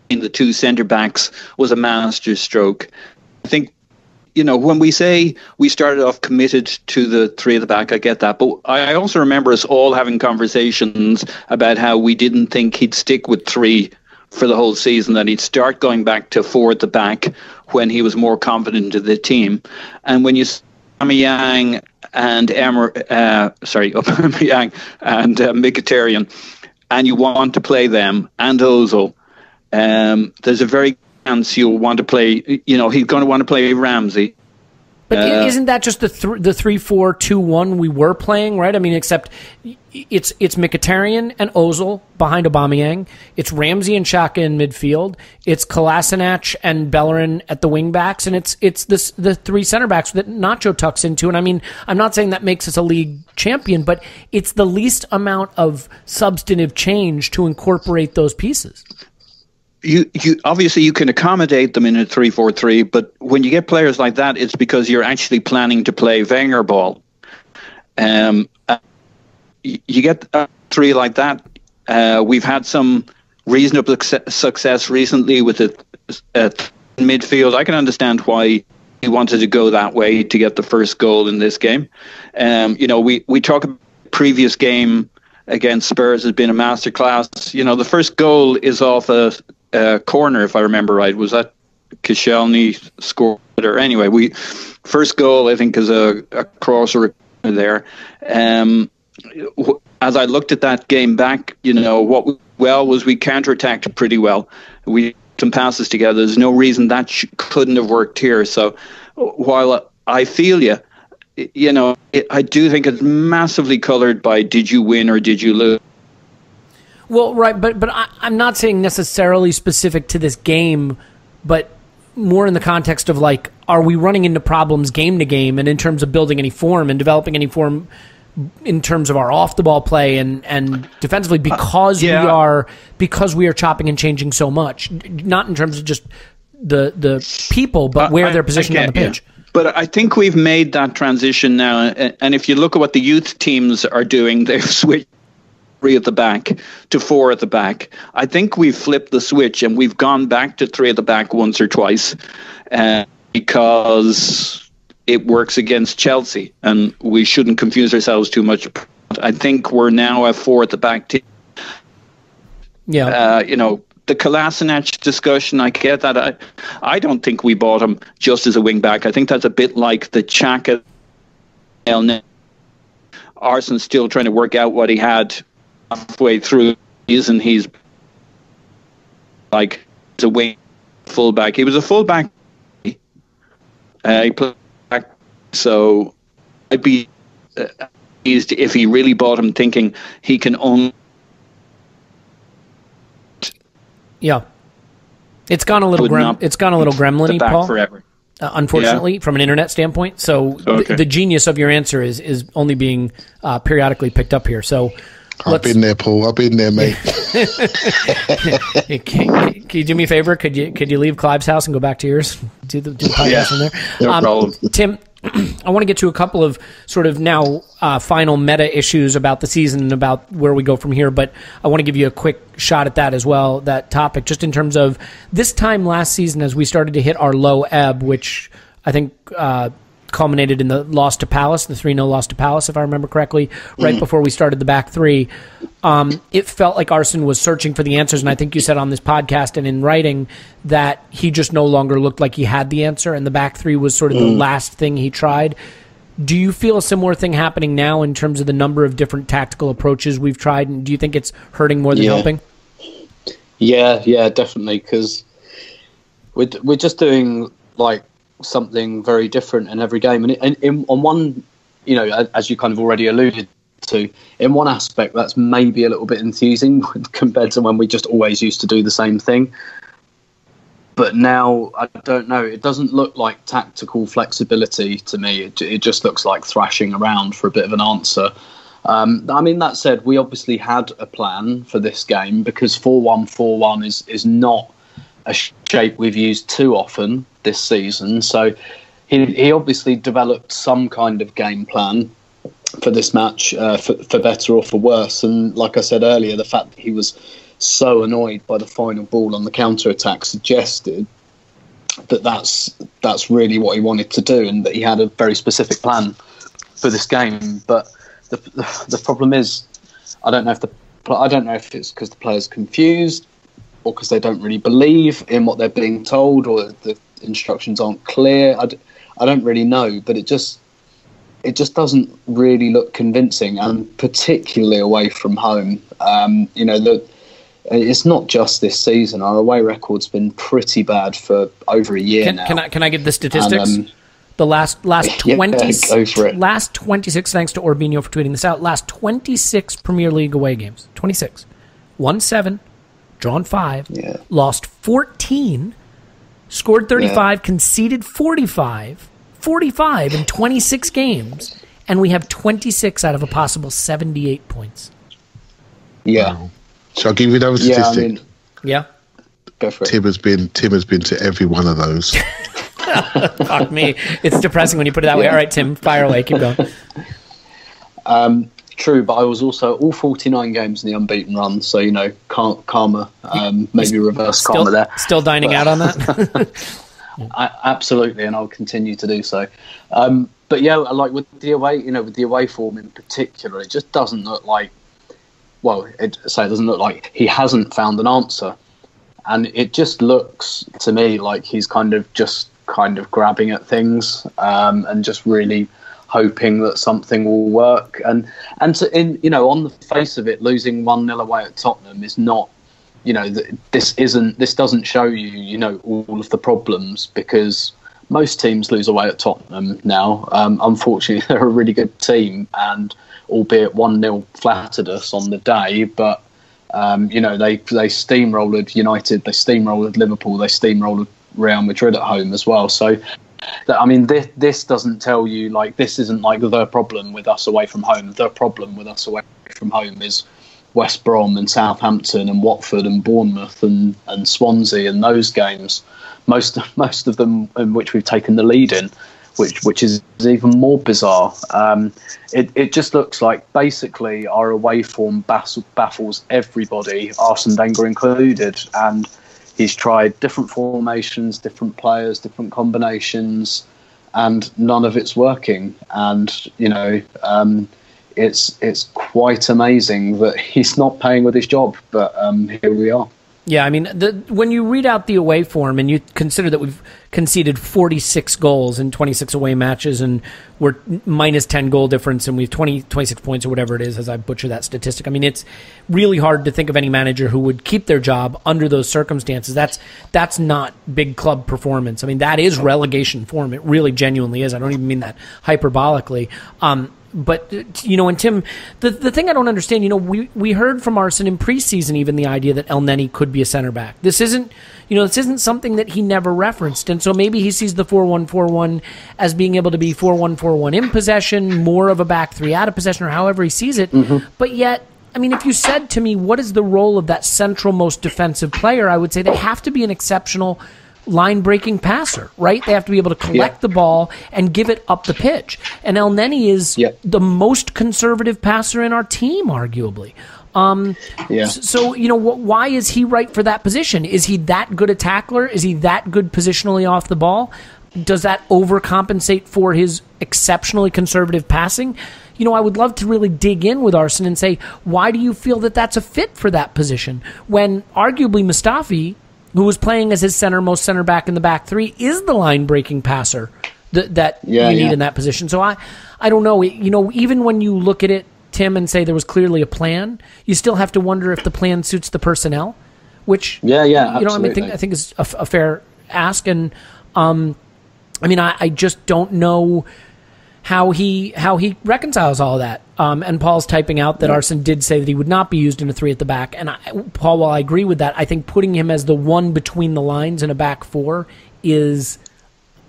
in the 2 centre backs was a master stroke. I think, when we say we started off committed to the 3 at the back, I get that. But I also remember us all having conversations about how we didn't think he'd stick with 3 for the whole season, that he'd start going back to 4 at the back when he was more confident in the team. And when you Aubameyang and Aubameyang and Mkhitaryan, and you want to play them and Ozil, there's a very good chance you'll want to play. He's going to want to play Ramsey. But isn't that just the 3-4-2-1 we were playing, right? I mean, except it's Mkhitaryan and Ozil behind Aubameyang. It's Ramsey and Xhaka in midfield. It's Kolasinac and Bellerin at the wing backs, and it's the 3 center backs that Nacho tucks into. And I mean, I'm not saying that makes us a league champion, but it's the least amount of substantive change to incorporate those pieces. You obviously you can accommodate them in a 3-4-3, but when you get players like that, it's because you're actually planning to play Wenger ball. You get 3 like that. We've had some reasonable success recently with the midfield. I can understand why he wanted to go that way to get the first goal in this game. We talk about the previous game against Spurs has been a masterclass. The first goal is off a corner, if I remember right. Was that Koscielny scored? Or anyway, first goal I think is a cross or a there. As I looked at that game back, what we counter-attacked pretty well. We some passes together. There's no reason that couldn't have worked here. So while I feel you, I do think it's massively coloured by did you win or did you lose. Well, right, but I'm not saying necessarily specific to this game, but more in the context of like, are we running into problems game to game, and in terms of building any form and developing any form in terms of our off the ball play and defensively because we are chopping and changing so much, not in terms of just the people, but where they're positioned on the pitch. Yeah. But I think we've made that transition now, and if you look at what the youth teams are doing, they've switched 3 at the back to 4 at the back. I think we've flipped the switch and we've gone back to 3 at the back once or twice because it works against Chelsea, and we shouldn't confuse ourselves too much. I think we're now a 4 at the back team. Yeah. The Kolasinac discussion, I get that. I don't think we bought him just as a wing back. I think that's a bit like the Xhaka. Arsene's still trying to work out what he had halfway through the season. He's like a wing fullback. He was a fullback. He played back, so I'd be eased if he really bought him, thinking he can only. Yeah, it's gone a little gremlin-y, Paul. Forever. Unfortunately, from an internet standpoint. So the genius of your answer is only being periodically picked up here. So I've been there, Paul. I've been there, mate. Can you do me a favor? Could you leave Clive's house and go back to yours? Do the podcast from there. No problem. Tim, I want to get to a couple of sort of now final meta issues about the season and about where we go from here, but I want to give you a quick shot at that as well, that topic, just in terms of this time last season as we started to hit our low ebb, which I think culminated in the loss to Palace, the 3-0 loss to Palace, if I remember correctly, right before we started the back three. It felt like Arsene was searching for the answers, and I think you said on this podcast and in writing that he just no longer looked like he had the answer, and the back three was sort of the last thing he tried. Do you feel a similar thing happening now in terms of the number of different tactical approaches we've tried, and do you think it's hurting more than helping? Yeah, definitely, because we're just doing like something very different in every game, and on one, as you kind of already alluded to, in one aspect that's maybe a little bit enthusing compared to when we just always used to do the same thing. But now, I don't know, it doesn't look like tactical flexibility to me. It just looks like thrashing around for a bit of an answer. That said, we obviously had a plan for this game, because 4-1-4-1 is not a shape we've used too often this season. So he obviously developed some kind of game plan for this match, for better or for worse. And like I said earlier, the fact that he was so annoyed by the final ball on the counter-attack suggested that that's really what he wanted to do, and that he had a very specific plan for this game. But the problem is, I don't know if it's because the players are confused, or because they don't really believe in what they're being told, or the instructions aren't clear. I don't really know, but it just doesn't really look convincing, and particularly away from home. It's not just this season. Our away record's been pretty bad for over a year now. Can I give the statistics? The last 26, thanks to Orbinho for tweeting this out, last 26 Premier League away games. 26. Won 7, drawn 5, lost 14, scored 35, conceded 45 in 26 games, and we have 26 out of a possible 78 points. Yeah. Wow. Shall I give you another statistic? Go for it. Tim has been to every one of those. Fuck me. It's depressing when you put it that way. All right, Tim, fire away. Keep going. True, but I was also all 49 games in the unbeaten run, so, karma, maybe reverse karma there. Still dining out on that? Absolutely, and I'll continue to do so. But yeah, like with the away form in particular, it just doesn't look like, it doesn't look like he hasn't found an answer. And it just looks to me like he's kind of grabbing at things, and just really hoping that something will work. And on the face of it, losing 1-0 away at Tottenham is not, this doesn't show you, all of the problems, because most teams lose away at Tottenham now. Unfortunately, they're a really good team, and albeit 1-0 flattered us on the day, but they steamrolled United, they steamrolled Liverpool, they steamrolled Real Madrid at home as well. So, this doesn't tell you, like, this isn't like the problem with us away from home. The problem with us away from home is West Brom and Southampton and Watford and Bournemouth and Swansea and those games. Most of them in which we've taken the lead in, which is even more bizarre. It just looks like basically our away form baffles everybody, Arsene Wenger included, and he's tried different formations, different players, different combinations, and none of it's working. And it's quite amazing that he's not paying with his job, but here we are. Yeah, when you read out the away form and you consider that we've conceded 46 goals in 26 away matches, and we're minus 10 goal difference, and we've 26 points or whatever it is, as I butcher that statistic. It's really hard to think of any manager who would keep their job under those circumstances. That's not big club performance. That is relegation form. It really genuinely is. I don't even mean that hyperbolically. But, and Tim, the thing I don't understand, we heard from Arsene in preseason even the idea that El Neni could be a center back. This isn't something that he never referenced. And so maybe he sees the 4-1-4-1 as being able to be 4-1-4-1 in possession, more of a back three out of possession, or however he sees it. Mm-hmm. But yet, if you said to me, what is the role of that central most defensive player, I would say they have to be an exceptional line-breaking passer, right? They have to be able to collect the ball and give it up the pitch. And El Neni is the most conservative passer in our team, arguably. So, why is he right for that position? Is he that good a tackler? Is he that good positionally off the ball? does that overcompensate for his exceptionally conservative passing? I would love to really dig in with Arsene and say, why do you feel that that's a fit for that position when arguably Mustafi, who was playing as his most center back in the back three, is the line-breaking passer that you need in that position? So I don't know. Even when you look at it, Tim, and say there was clearly a plan, you still have to wonder if the plan suits the personnel, which absolutely. I think is a fair ask. And I just don't know how he reconciles all of that. And Paul's typing out that Arsene did say that he would not be used in a three at the back. And Paul, while I agree with that, I think putting him as the one between the lines in a back four is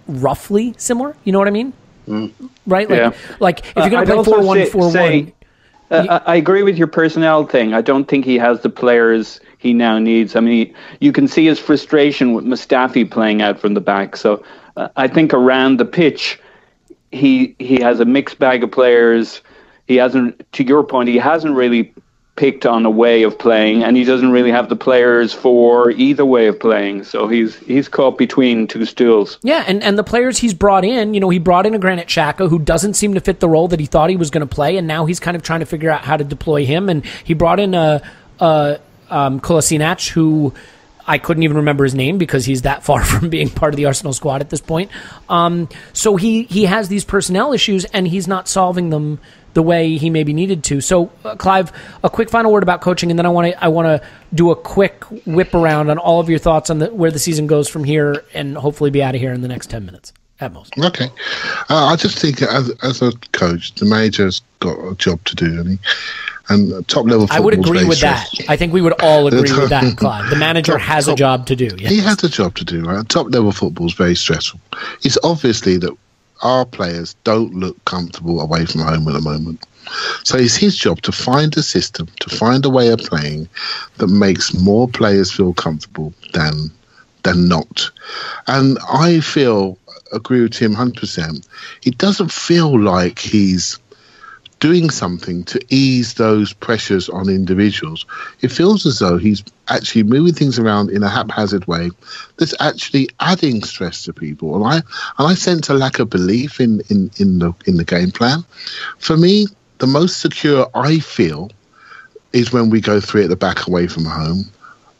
roughly similar. You know what I mean? Right? Like if you're going to play 4-1-4-1. I agree with your personnel thing. I don't think he has the players he now needs. I mean, you can see his frustration with Mustafi playing out from the back. So I think around the pitch, he has a mixed bag of players. He hasn't, to your point, he hasn't really picked on a way of playing, and he doesn't really have the players for either way of playing. So he's caught between two stools. Yeah, and the players he's brought in, he brought in a Granit Xhaka who doesn't seem to fit the role that he thought he was going to play, and now he's kind of trying to figure out how to deploy him. And he brought in Kolasinac, who I couldn't even remember his name because he's that far from being part of the Arsenal squad at this point. So he has these personnel issues, and he's not solving them the way he maybe needed to. So, Clive, a quick final word about coaching, and then I want to do a quick whip around on all of your thoughts on where the season goes from here, and hopefully be out of here in the next 10 minutes at most. Okay. I just think as a coach, the manager's got a job to do, and top level football. I would agree with that. I think we would all agree with that, Clive. The manager has a job to do. Yes. He has a job to do, right? Top level football is very stressful. It's obviously that our players don't look comfortable away from home at the moment. So it's his job to find a system, to find a way of playing that makes more players feel comfortable than not. And I agree with Tim 100%. It doesn't feel like he's doing something to ease those pressures on individuals. It feels as though he's actually moving things around in a haphazard way that's actually adding stress to people. And I sense a lack of belief in the game plan. For me, the most secure I feel is when we go three at the back away from home.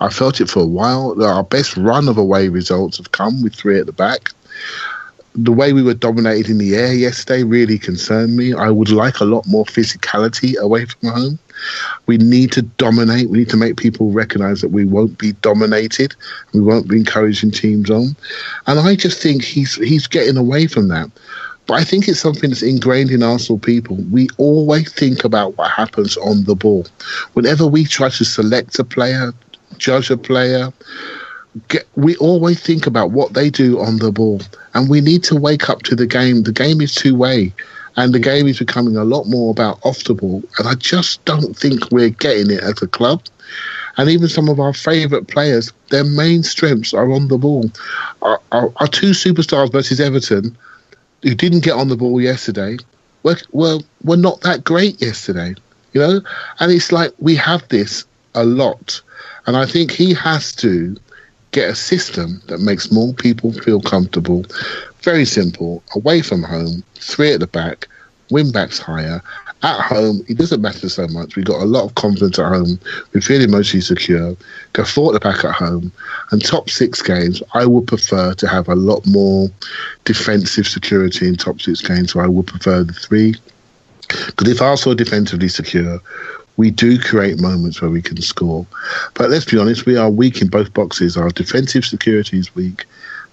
I felt it for a while. Our best run of away results have come with three at the back. The way we were dominated in the air yesterday really concerned me. I would like a lot more physicality away from home. We need to dominate. We need to make people recognise that we won't be dominated. We won't be encouraging teams on. And I just think he's getting away from that. But I think it's something that's ingrained in Arsenal people. We always think about what happens on the ball. Whenever we try to select a player, judge a player, we always think about what they do on the ball, and we need to wake up to the game. The game is two-way, and the game is becoming a lot more about off the ball, and I just don't think we're getting it as a club. And even some of our favourite players, their main strengths are on the ball. Our two superstars versus Everton, who didn't get on the ball yesterday, were not that great yesterday, and it's like we have this a lot, and I think he has to get a system that makes more people feel comfortable. Very simple. Away from home, three at the back, win backs higher. At home, it doesn't matter so much. We've got a lot of confidence at home. We feel emotionally secure. Go four at the back at home. And top six games, I would prefer to have a lot more defensive security in top six games. So I would prefer the three. Because if Arsenal are defensively secure, we do create moments where we can score. But let's be honest, we are weak in both boxes. Our defensive security is weak.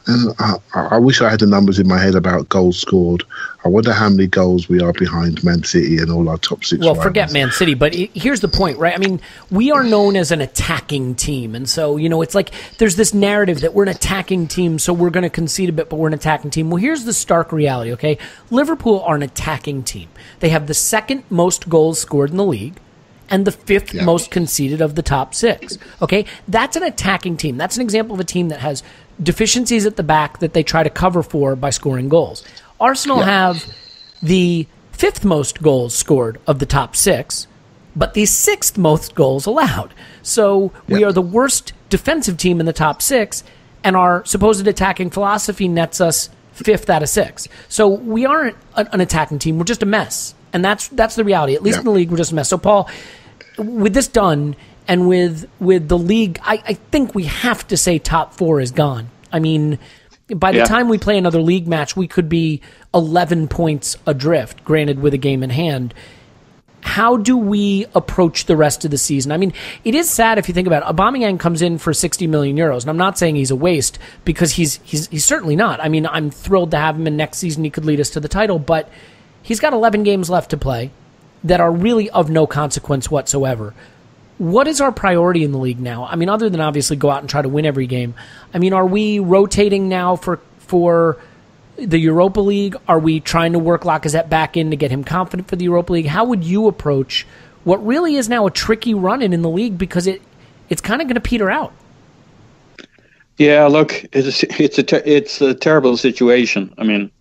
And I wish I had the numbers in my head about goals scored. I wonder how many goals we are behind Man City and all our top six rivals. Forget Man City, but here's the point, right? I mean, we are known as an attacking team. And so, it's like there's this narrative that we're an attacking team, so we're going to concede a bit, but we're an attacking team. Well, here's the stark reality, okay? Liverpool are an attacking team. They have the second most goals scored in the league and the fifth most conceded of the top six. Okay? That's an attacking team. That's an example of a team that has deficiencies at the back that they try to cover for by scoring goals. Arsenal have the fifth most goals scored of the top six, but the sixth most goals allowed. So we are the worst defensive team in the top six, and our supposed attacking philosophy nets us 5th out of 6. So we aren't an attacking team. We're just a mess. And that's the reality. At least in the league, we're just a mess. So, Paul, with this done and with the league, I think we have to say top 4 is gone. I mean, by the time we play another league match, we could be 11 points adrift, granted with a game in hand. How do we approach the rest of the season? I mean, it is sad if you think about it. Aubameyang comes in for 60 million euros, and I'm not saying he's a waste because he's certainly not. I mean, I'm thrilled to have him, and next season he could lead us to the title, but he's got 11 games left to play that are really of no consequence whatsoever. What is our priority in the league now? I mean, other than obviously go out and try to win every game. I mean, are we rotating now for the Europa League? Are we trying to work Lacazette back in to get him confident for the Europa League? How would you approach what really is now a tricky run-in in the league because it's kind of going to peter out? Yeah, look, it's a terrible situation. I mean,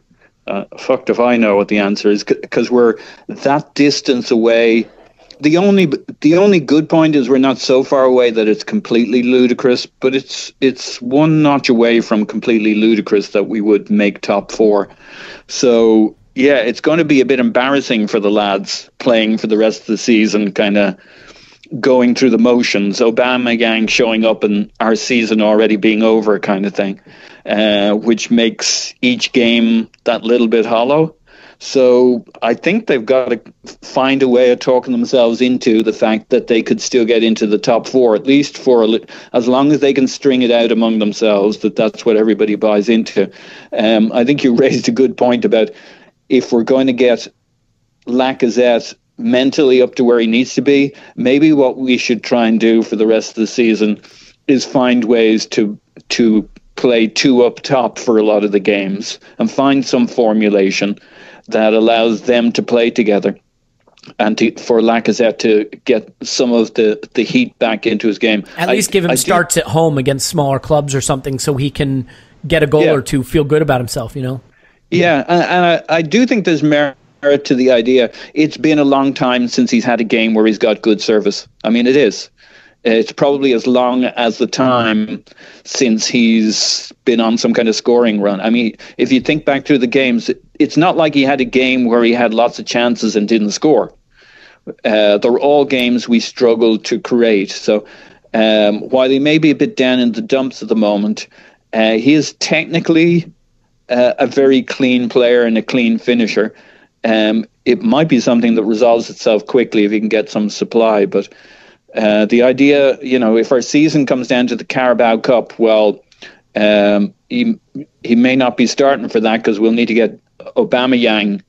fucked if I know what the answer is because we're that distance away. The only good point is we're not so far away that it's completely ludicrous, but it's one notch away from completely ludicrous that we would make top 4. So yeah, it's going to be a bit embarrassing for the lads playing for the rest of the season, kind of going through the motions. Aubameyang showing up and our season already being over, kind of thing, which makes each game that little bit hollow. So I think they've got to find a way of talking themselves into the fact that they could still get into the top 4, at least as long as they can string it out among themselves, that's what everybody buys into. I think you raised a good point about if we're going to get Lacazette mentally up to where he needs to be, maybe what we should try and do for the rest of the season is find ways to play 2 up top for a lot of the games and find some formulation that allows them to play together and for Lacazette to get some of the heat back into his game. At least give him starts at home against smaller clubs or something so he can get a goal or two, feel good about himself, you know? Yeah, and I do think there's merit to the idea. It's been a long time since he's had a game where he's got good service. I mean, it is. It's probably as long as the time since he's been on some kind of scoring run. I mean, if you think back through the games, it's not like he had a game where he had lots of chances and didn't score. They're all games we struggled to create. So while he may be a bit down in the dumps at the moment, he is technically a very clean player and a clean finisher. It might be something that resolves itself quickly if he can get some supply, but the idea, if our season comes down to the Carabao Cup, well, he may not be starting for that because we'll need to get Aubameyang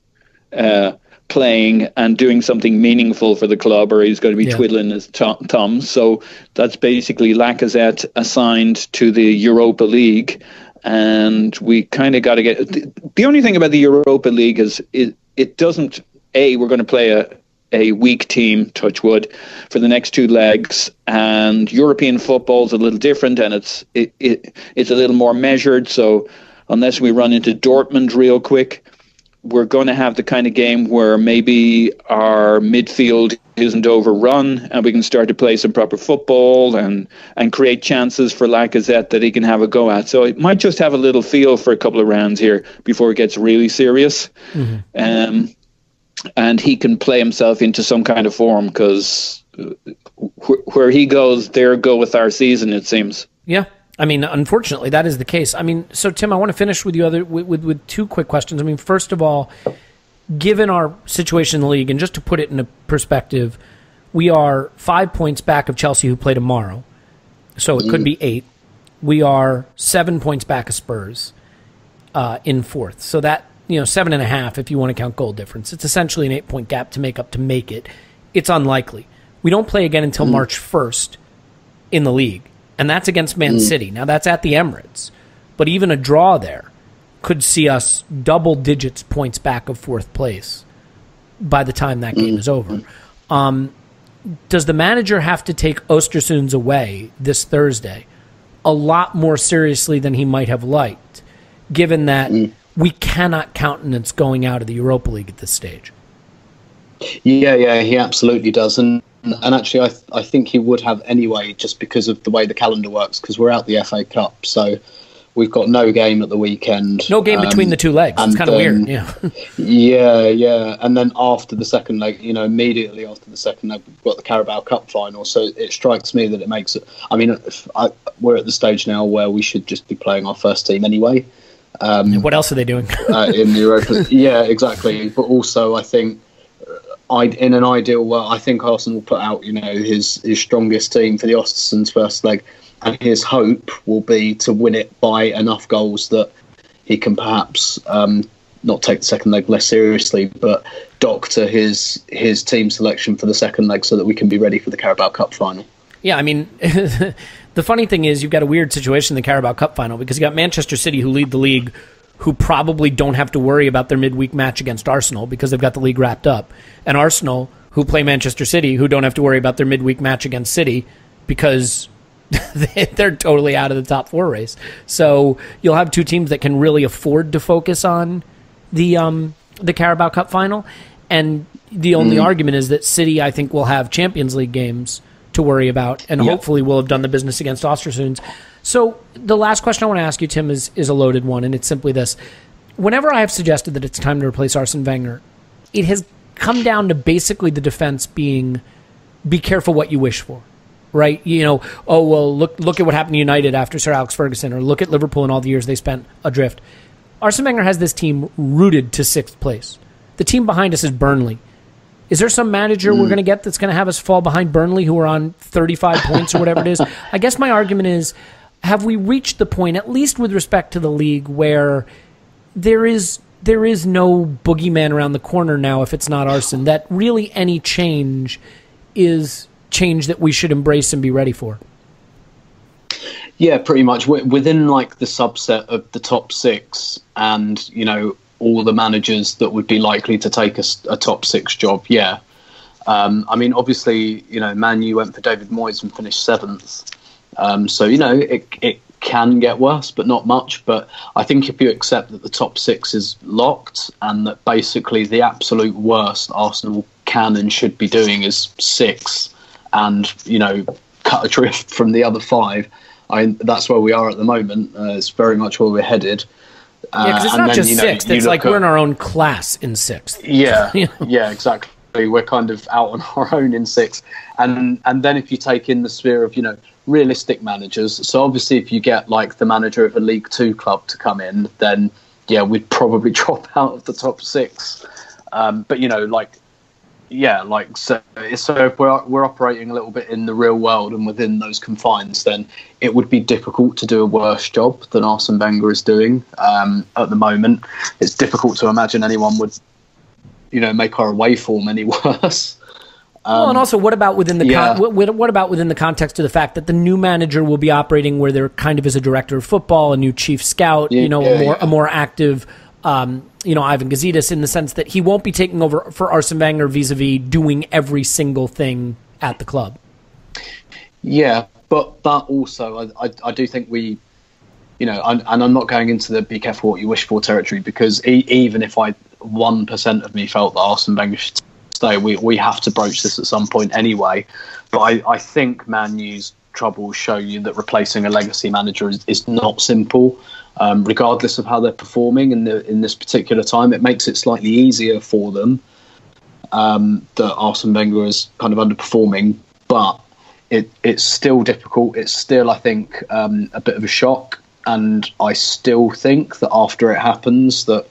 playing and doing something meaningful for the club, or he's going to be twiddling his thumbs. So that's basically Lacazette assigned to the Europa League, and we kind of got to get. The only thing about the Europa League is it doesn't. We're going to play a weak team, touch wood, for the next 2 legs, and European football is a little different, and it's a little more measured. So unless we run into Dortmund real quick, we're going to have the kind of game where maybe our midfield isn't overrun and we can start to play some proper football and create chances for Lacazette that he can have a go at. So it might just have a little feel for a couple of rounds here before it gets really serious. Mm-hmm. And he can play himself into some kind of form because where he goes, there go with our season, it seems. Yeah. I mean, unfortunately, that is the case. I mean, so Tim, I want to finish with you with 2 quick questions. I mean, first of all, given our situation in the league, and just to put it in a perspective, we are 5 points back of Chelsea, who play tomorrow. So it could be 8. We are 7 points back of Spurs in 4th. So that, 7.5 if you want to count goal difference. It's essentially an 8-point gap to make it. It's unlikely. We don't play again until March 1st in the league, and that's against Man City. Now, that's at the Emirates, but even a draw there could see us double digits points back of 4th place by the time that game is over. Does the manager have to take Östersunds away this Thursday a lot more seriously than he might have liked, given that we cannot countenance going out of the Europa League at this stage? Yeah, he absolutely does. And actually, I think he would have anyway, just because of the way the calendar works, because we're out the FA Cup. So we've got no game at the weekend. No game between the two legs. It's kind of weird. Yeah. Yeah. And then after the second leg, immediately after the second leg, we've got the Carabao Cup final. So it strikes me that it makes it. I mean, we're at the stage now where we should just be playing our first team anyway. What else are they doing? In the Europa? Yeah, exactly. But also, I think in an ideal world, I think Arsene will put out, his strongest team for the Östersunds first leg, and his hope will be to win it by enough goals that he can perhaps not take the second leg less seriously, but doctor his team selection for the second leg so that we can be ready for the Carabao Cup final. Yeah, I mean, the funny thing is you've got a weird situation in the Carabao Cup final because you got Manchester City, who lead the league, who probably don't have to worry about their midweek match against Arsenal because they've got the league wrapped up, and Arsenal, who play Manchester City, who don't have to worry about their midweek match against City because they're totally out of the top four race. So you'll have two teams that can really afford to focus on the Carabao Cup final, and the only argument is that City, I think, will have Champions League games to worry about, and hopefully we'll have done the business against Östersunds. So the last question I want to ask you, Tim, is a loaded one, and it's simply this. Whenever I have suggested that it's time to replace Arsene Wenger, it has come down to basically the defense being, be careful what you wish for, right? Look at what happened to United after Sir Alex Ferguson, or look at Liverpool and all the years they spent adrift. Arsene Wenger has this team rooted to 6th place. The team behind us is Burnley. Is there some manager we're going to get that's going to have us fall behind Burnley, who are on 35 points or whatever it is? I guess my argument is, have we reached the point, at least with respect to the league, where there is no boogeyman around the corner now if it's not Arsene, that really any change is change that we should embrace and be ready for? Yeah, pretty much. Within like the subset of the top 6 and, all the managers that would be likely to take a top 6 job, yeah. I mean, obviously, Man U went for David Moyes and finished 7th. So, it can get worse, but not much. But I think if you accept that the top 6 is locked and that basically the absolute worst Arsenal can and should be doing is 6 and, cut adrift from the other 5, that's where we are at the moment. It's very much where we're headed. Yeah, because it's not just 6th. It's like we're in our own class in 6th. Yeah, yeah, exactly. We're kind of out on our own in 6th. And then if you take in the sphere of, realistic managers, so obviously if you get like the manager of a League 2 club to come in, then, yeah, we'd probably drop out of the top 6. But, so if we're operating a little bit in the real world and within those confines, then it would be difficult to do a worse job than Arsene Wenger is doing at the moment. It's difficult to imagine anyone would, make our away form any worse. Well, and also, what about within the what about within the context of the fact that the new manager will be operating where there kind of is a director of football, a new chief scout, a more active. Ivan Gazidis, in the sense that he won't be taking over for Arsene Wenger vis-a-vis doing every single thing at the club. Yeah, but also I do think we, and I'm not going into the be careful what you wish for territory, because even if 1% of me felt that Arsene Wenger should stay, we have to broach this at some point anyway. But I think Man U's troubles show you that replacing a legacy manager is not simple. Regardless of how they're performing in this particular time, it makes it slightly easier for them that Arsene Wenger is kind of underperforming, but it's still difficult. It's still, I think, a bit of a shock, and I still think that after it happens that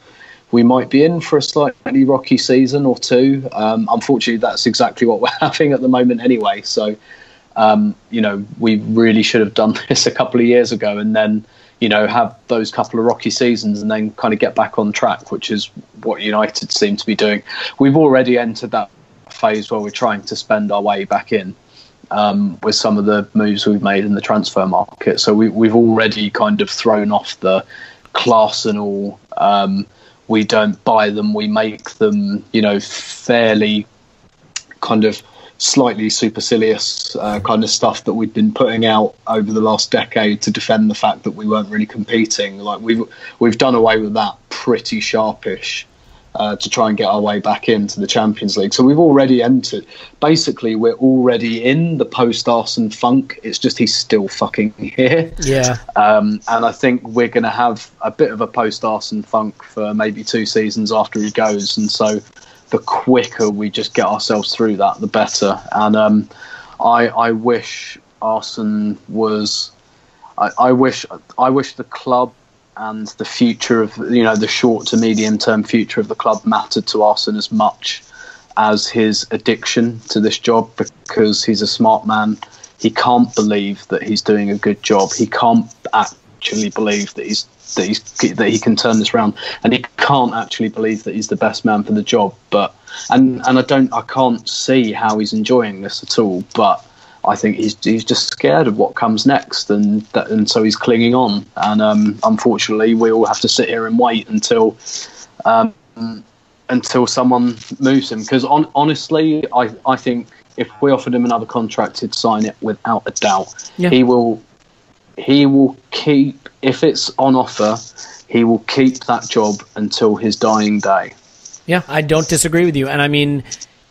we might be in for a slightly rocky season or two. Unfortunately, that's exactly what we're having at the moment anyway. So, we really should have done this a couple of years ago, and then have those couple of rocky seasons and then kind of get back on track, which is what United seem to be doing. We've already entered that phase where we're trying to spend our way back in with some of the moves we've made in the transfer market. So we've already kind of thrown off the Arsenal, we don't buy them, we make them, fairly kind of slightly supercilious kind of stuff that we've been putting out over the last decade to defend the fact that we weren't really competing. Like we've done away with that pretty sharpish to try and get our way back into the Champions League. So we've already entered. Basically, we're already in the post-Arsene funk. It's just he's still fucking here. Yeah. And I think we're going to have a bit of a post-Arsene funk for maybe 2 seasons after he goes. And so the quicker we just get ourselves through that, the better. And I wish Arsene was... I wish the club and the future of, the short to medium term future of the club mattered to Arsene as much as his addiction to this job, because he's a smart man. He can't believe that he's doing a good job. He can't actually believe that he can turn this around, and he can't actually believe that he's the best man for the job. But I can't see how he's enjoying this at all. But I think he's just scared of what comes next, and so he's clinging on. And unfortunately, we all have to sit here and wait until someone moves him. Because honestly, I think if we offered him another contract, he'd sign it without a doubt. Yeah. He will keep, if it's on offer, he will keep that job until his dying day. Yeah, I don't disagree with you. And I mean,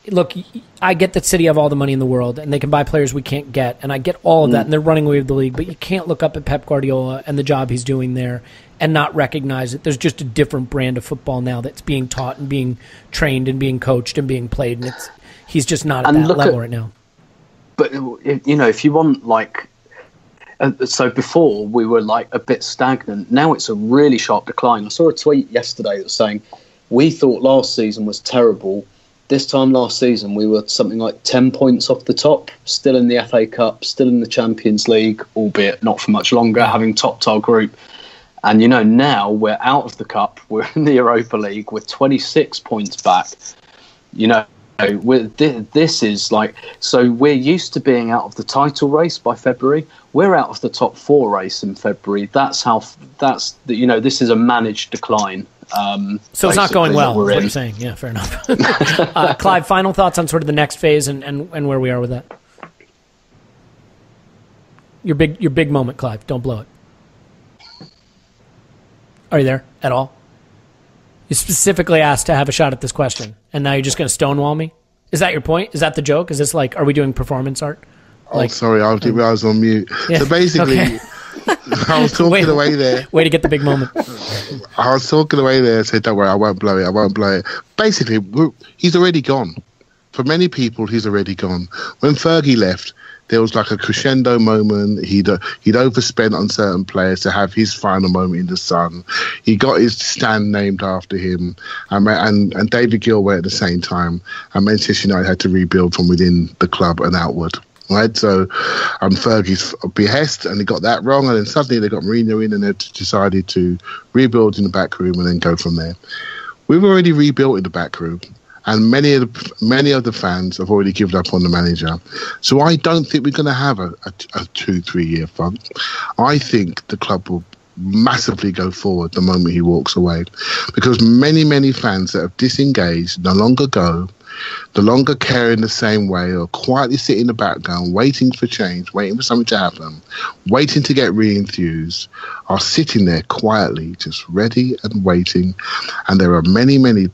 look, I get that City have all the money in the world and they can buy players we can't get, and I get all of that, and they're running away with the league, but you can't look up at Pep Guardiola and the job he's doing there and not recognize that there's just a different brand of football now that's being taught and being trained and being coached and being played, and he's just not at that level right now. But, if you want, so before we were a bit stagnant. Now it's a really sharp decline. I saw a tweet yesterday that was saying, we thought last season was terrible. This time last season, we were something like 10 points off the top, still in the FA Cup, still in the Champions League, albeit not for much longer, having topped our group. And, now we're out of the Cup, we're in the Europa League, we're 26 points back. This is so we're used to being out of the title race by February. We're out of the top 4 race in February. This is a managed decline. So it's not going well, is what you're saying. Yeah, fair enough. Clive, final thoughts on sort of the next phase and where we are with that. Your big moment, Clive. Don't blow it. Are you there at all? You specifically asked to have a shot at this question, and now you're just going to stonewall me? Is that your point? Is that the joke? Is this are we doing performance art? Sorry, I was on mute. Yeah, so basically... Okay. I was talking away there. Way to get the big moment. I was talking away there and said, don't worry, I won't blow it. Basically, he's already gone. For many people, he's already gone. When Fergie left, there was a crescendo moment. He'd overspent on certain players to have his final moment in the sun. He got his stand named after him. And David Gill went at the same time. And Manchester United had to rebuild from within the club and outward. Right, so Fergie's behest, and he got that wrong, and then suddenly they got Mourinho in, and they decided to rebuild in the back room and then go from there. We've already rebuilt in the back room, and many of the fans have already given up on the manager. So I don't think we're going to have a 2-3 year fun. I think the club will massively go forward the moment he walks away, because many fans that have disengaged no longer go. The longer care in the same way, or quietly sit in the background, waiting for change, waiting for something to happen, waiting to get re-enthused, are sitting there quietly, just ready and waiting. And there are many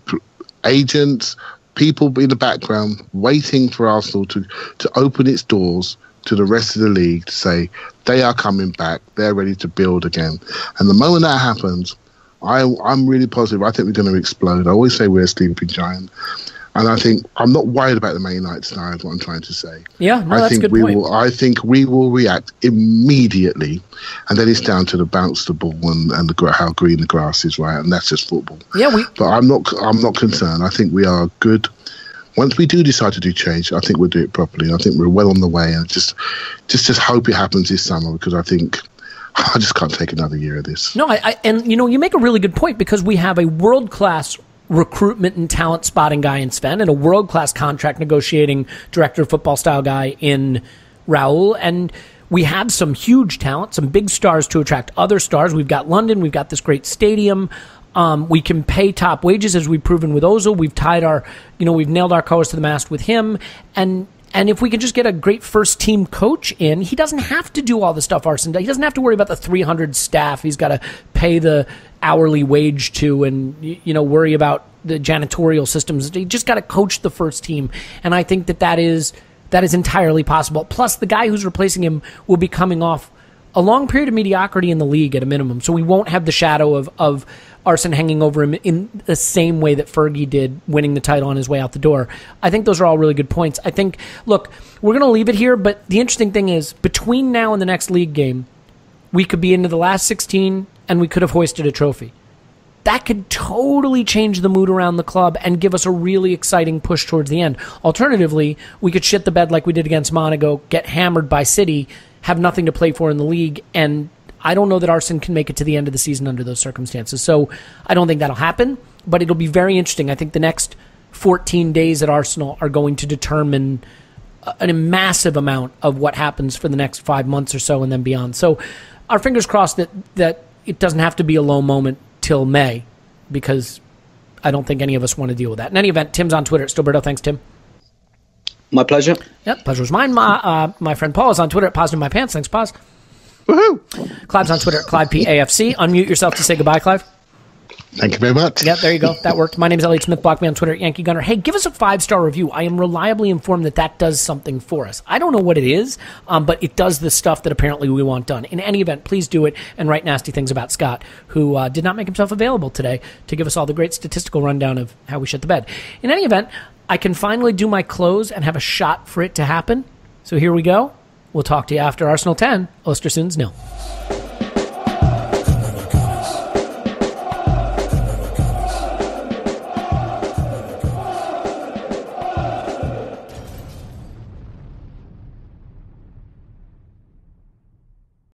agents, people in the background, waiting for Arsenal to open its doors to the rest of the league, to say they are coming back, they're ready to build again. And the moment that happens, I'm really positive. I think we're going to explode. I always say we're a sleeping giant. And I think I'm not worried about the Man United scenario, is what I'm trying to say. Yeah, no, that's a good point. I think we will react immediately, and then it's down to the bounce the ball and how green the grass is, right? And that's just football. Yeah, but I'm not concerned. I think we are good. Once we do decide to do change, I think we'll do it properly. I think we're well on the way, and just hope it happens this summer, because I think I just can't take another year of this. No, and you make a really good point, because we have a world-class recruitment and talent spotting guy in Sven, and a world-class contract negotiating director of football style guy in Raul, and we have some huge talent, some big stars to attract other stars. We've got London, we've got this great stadium. We can pay top wages, as we've proven with Ozil. We've tied we've nailed our colors to the mast with him, and if we can just get a great first team coach in, he doesn't have to do all the stuff Arsene does. He doesn't have to worry about the 300 staff he's got to pay the hourly wage to, and worry about the janitorial systems. You just got to coach the first team, and I think that is entirely possible. Plus, the guy who's replacing him will be coming off a long period of mediocrity in the league at a minimum, so we won't have the shadow of Arsene hanging over him in the same way that Fergie did, winning the title on his way out the door. I think those are all really good points. I think, look, we're going to leave it here, but the interesting thing is, between now and the next league game, we could be into the last 16, and we could have hoisted a trophy. That could totally change the mood around the club and give us a really exciting push towards the end. Alternatively, we could shit the bed like we did against Monaco, get hammered by City, have nothing to play for in the league, and I don't know that Arsene can make it to the end of the season under those circumstances. So I don't think that'll happen, but it'll be very interesting. I think the next 14 days at Arsenal are going to determine a massive amount of what happens for the next 5 months or so and then beyond. So our fingers crossed that it doesn't have to be a low moment till May, because I don't think any of us want to deal with that. In any event, Tim's on Twitter at Stillberto. Thanks, Tim. My pleasure. Yep, pleasure was mine. My friend Paul is on Twitter at Positive My Pants. Thanks, Paz. Woohoo! Clive's on Twitter at ClivePAFC. Unmute yourself to say goodbye, Clive. Thank you very much. Yep, there you go. That worked. My name is Elliot Smith. Block me on Twitter at Yankee Gunner. Hey, give us a 5-star review. I am reliably informed that does something for us. I don't know what it is, but it does the stuff that apparently we want done. In any event, please do it and write nasty things about Scott, who did not make himself available today to give us all the great statistical rundown of how we shit the bed. In any event, I can finally do my close and have a shot for it to happen. So here we go. We'll talk to you after Arsenal 10, Ostersunds 0.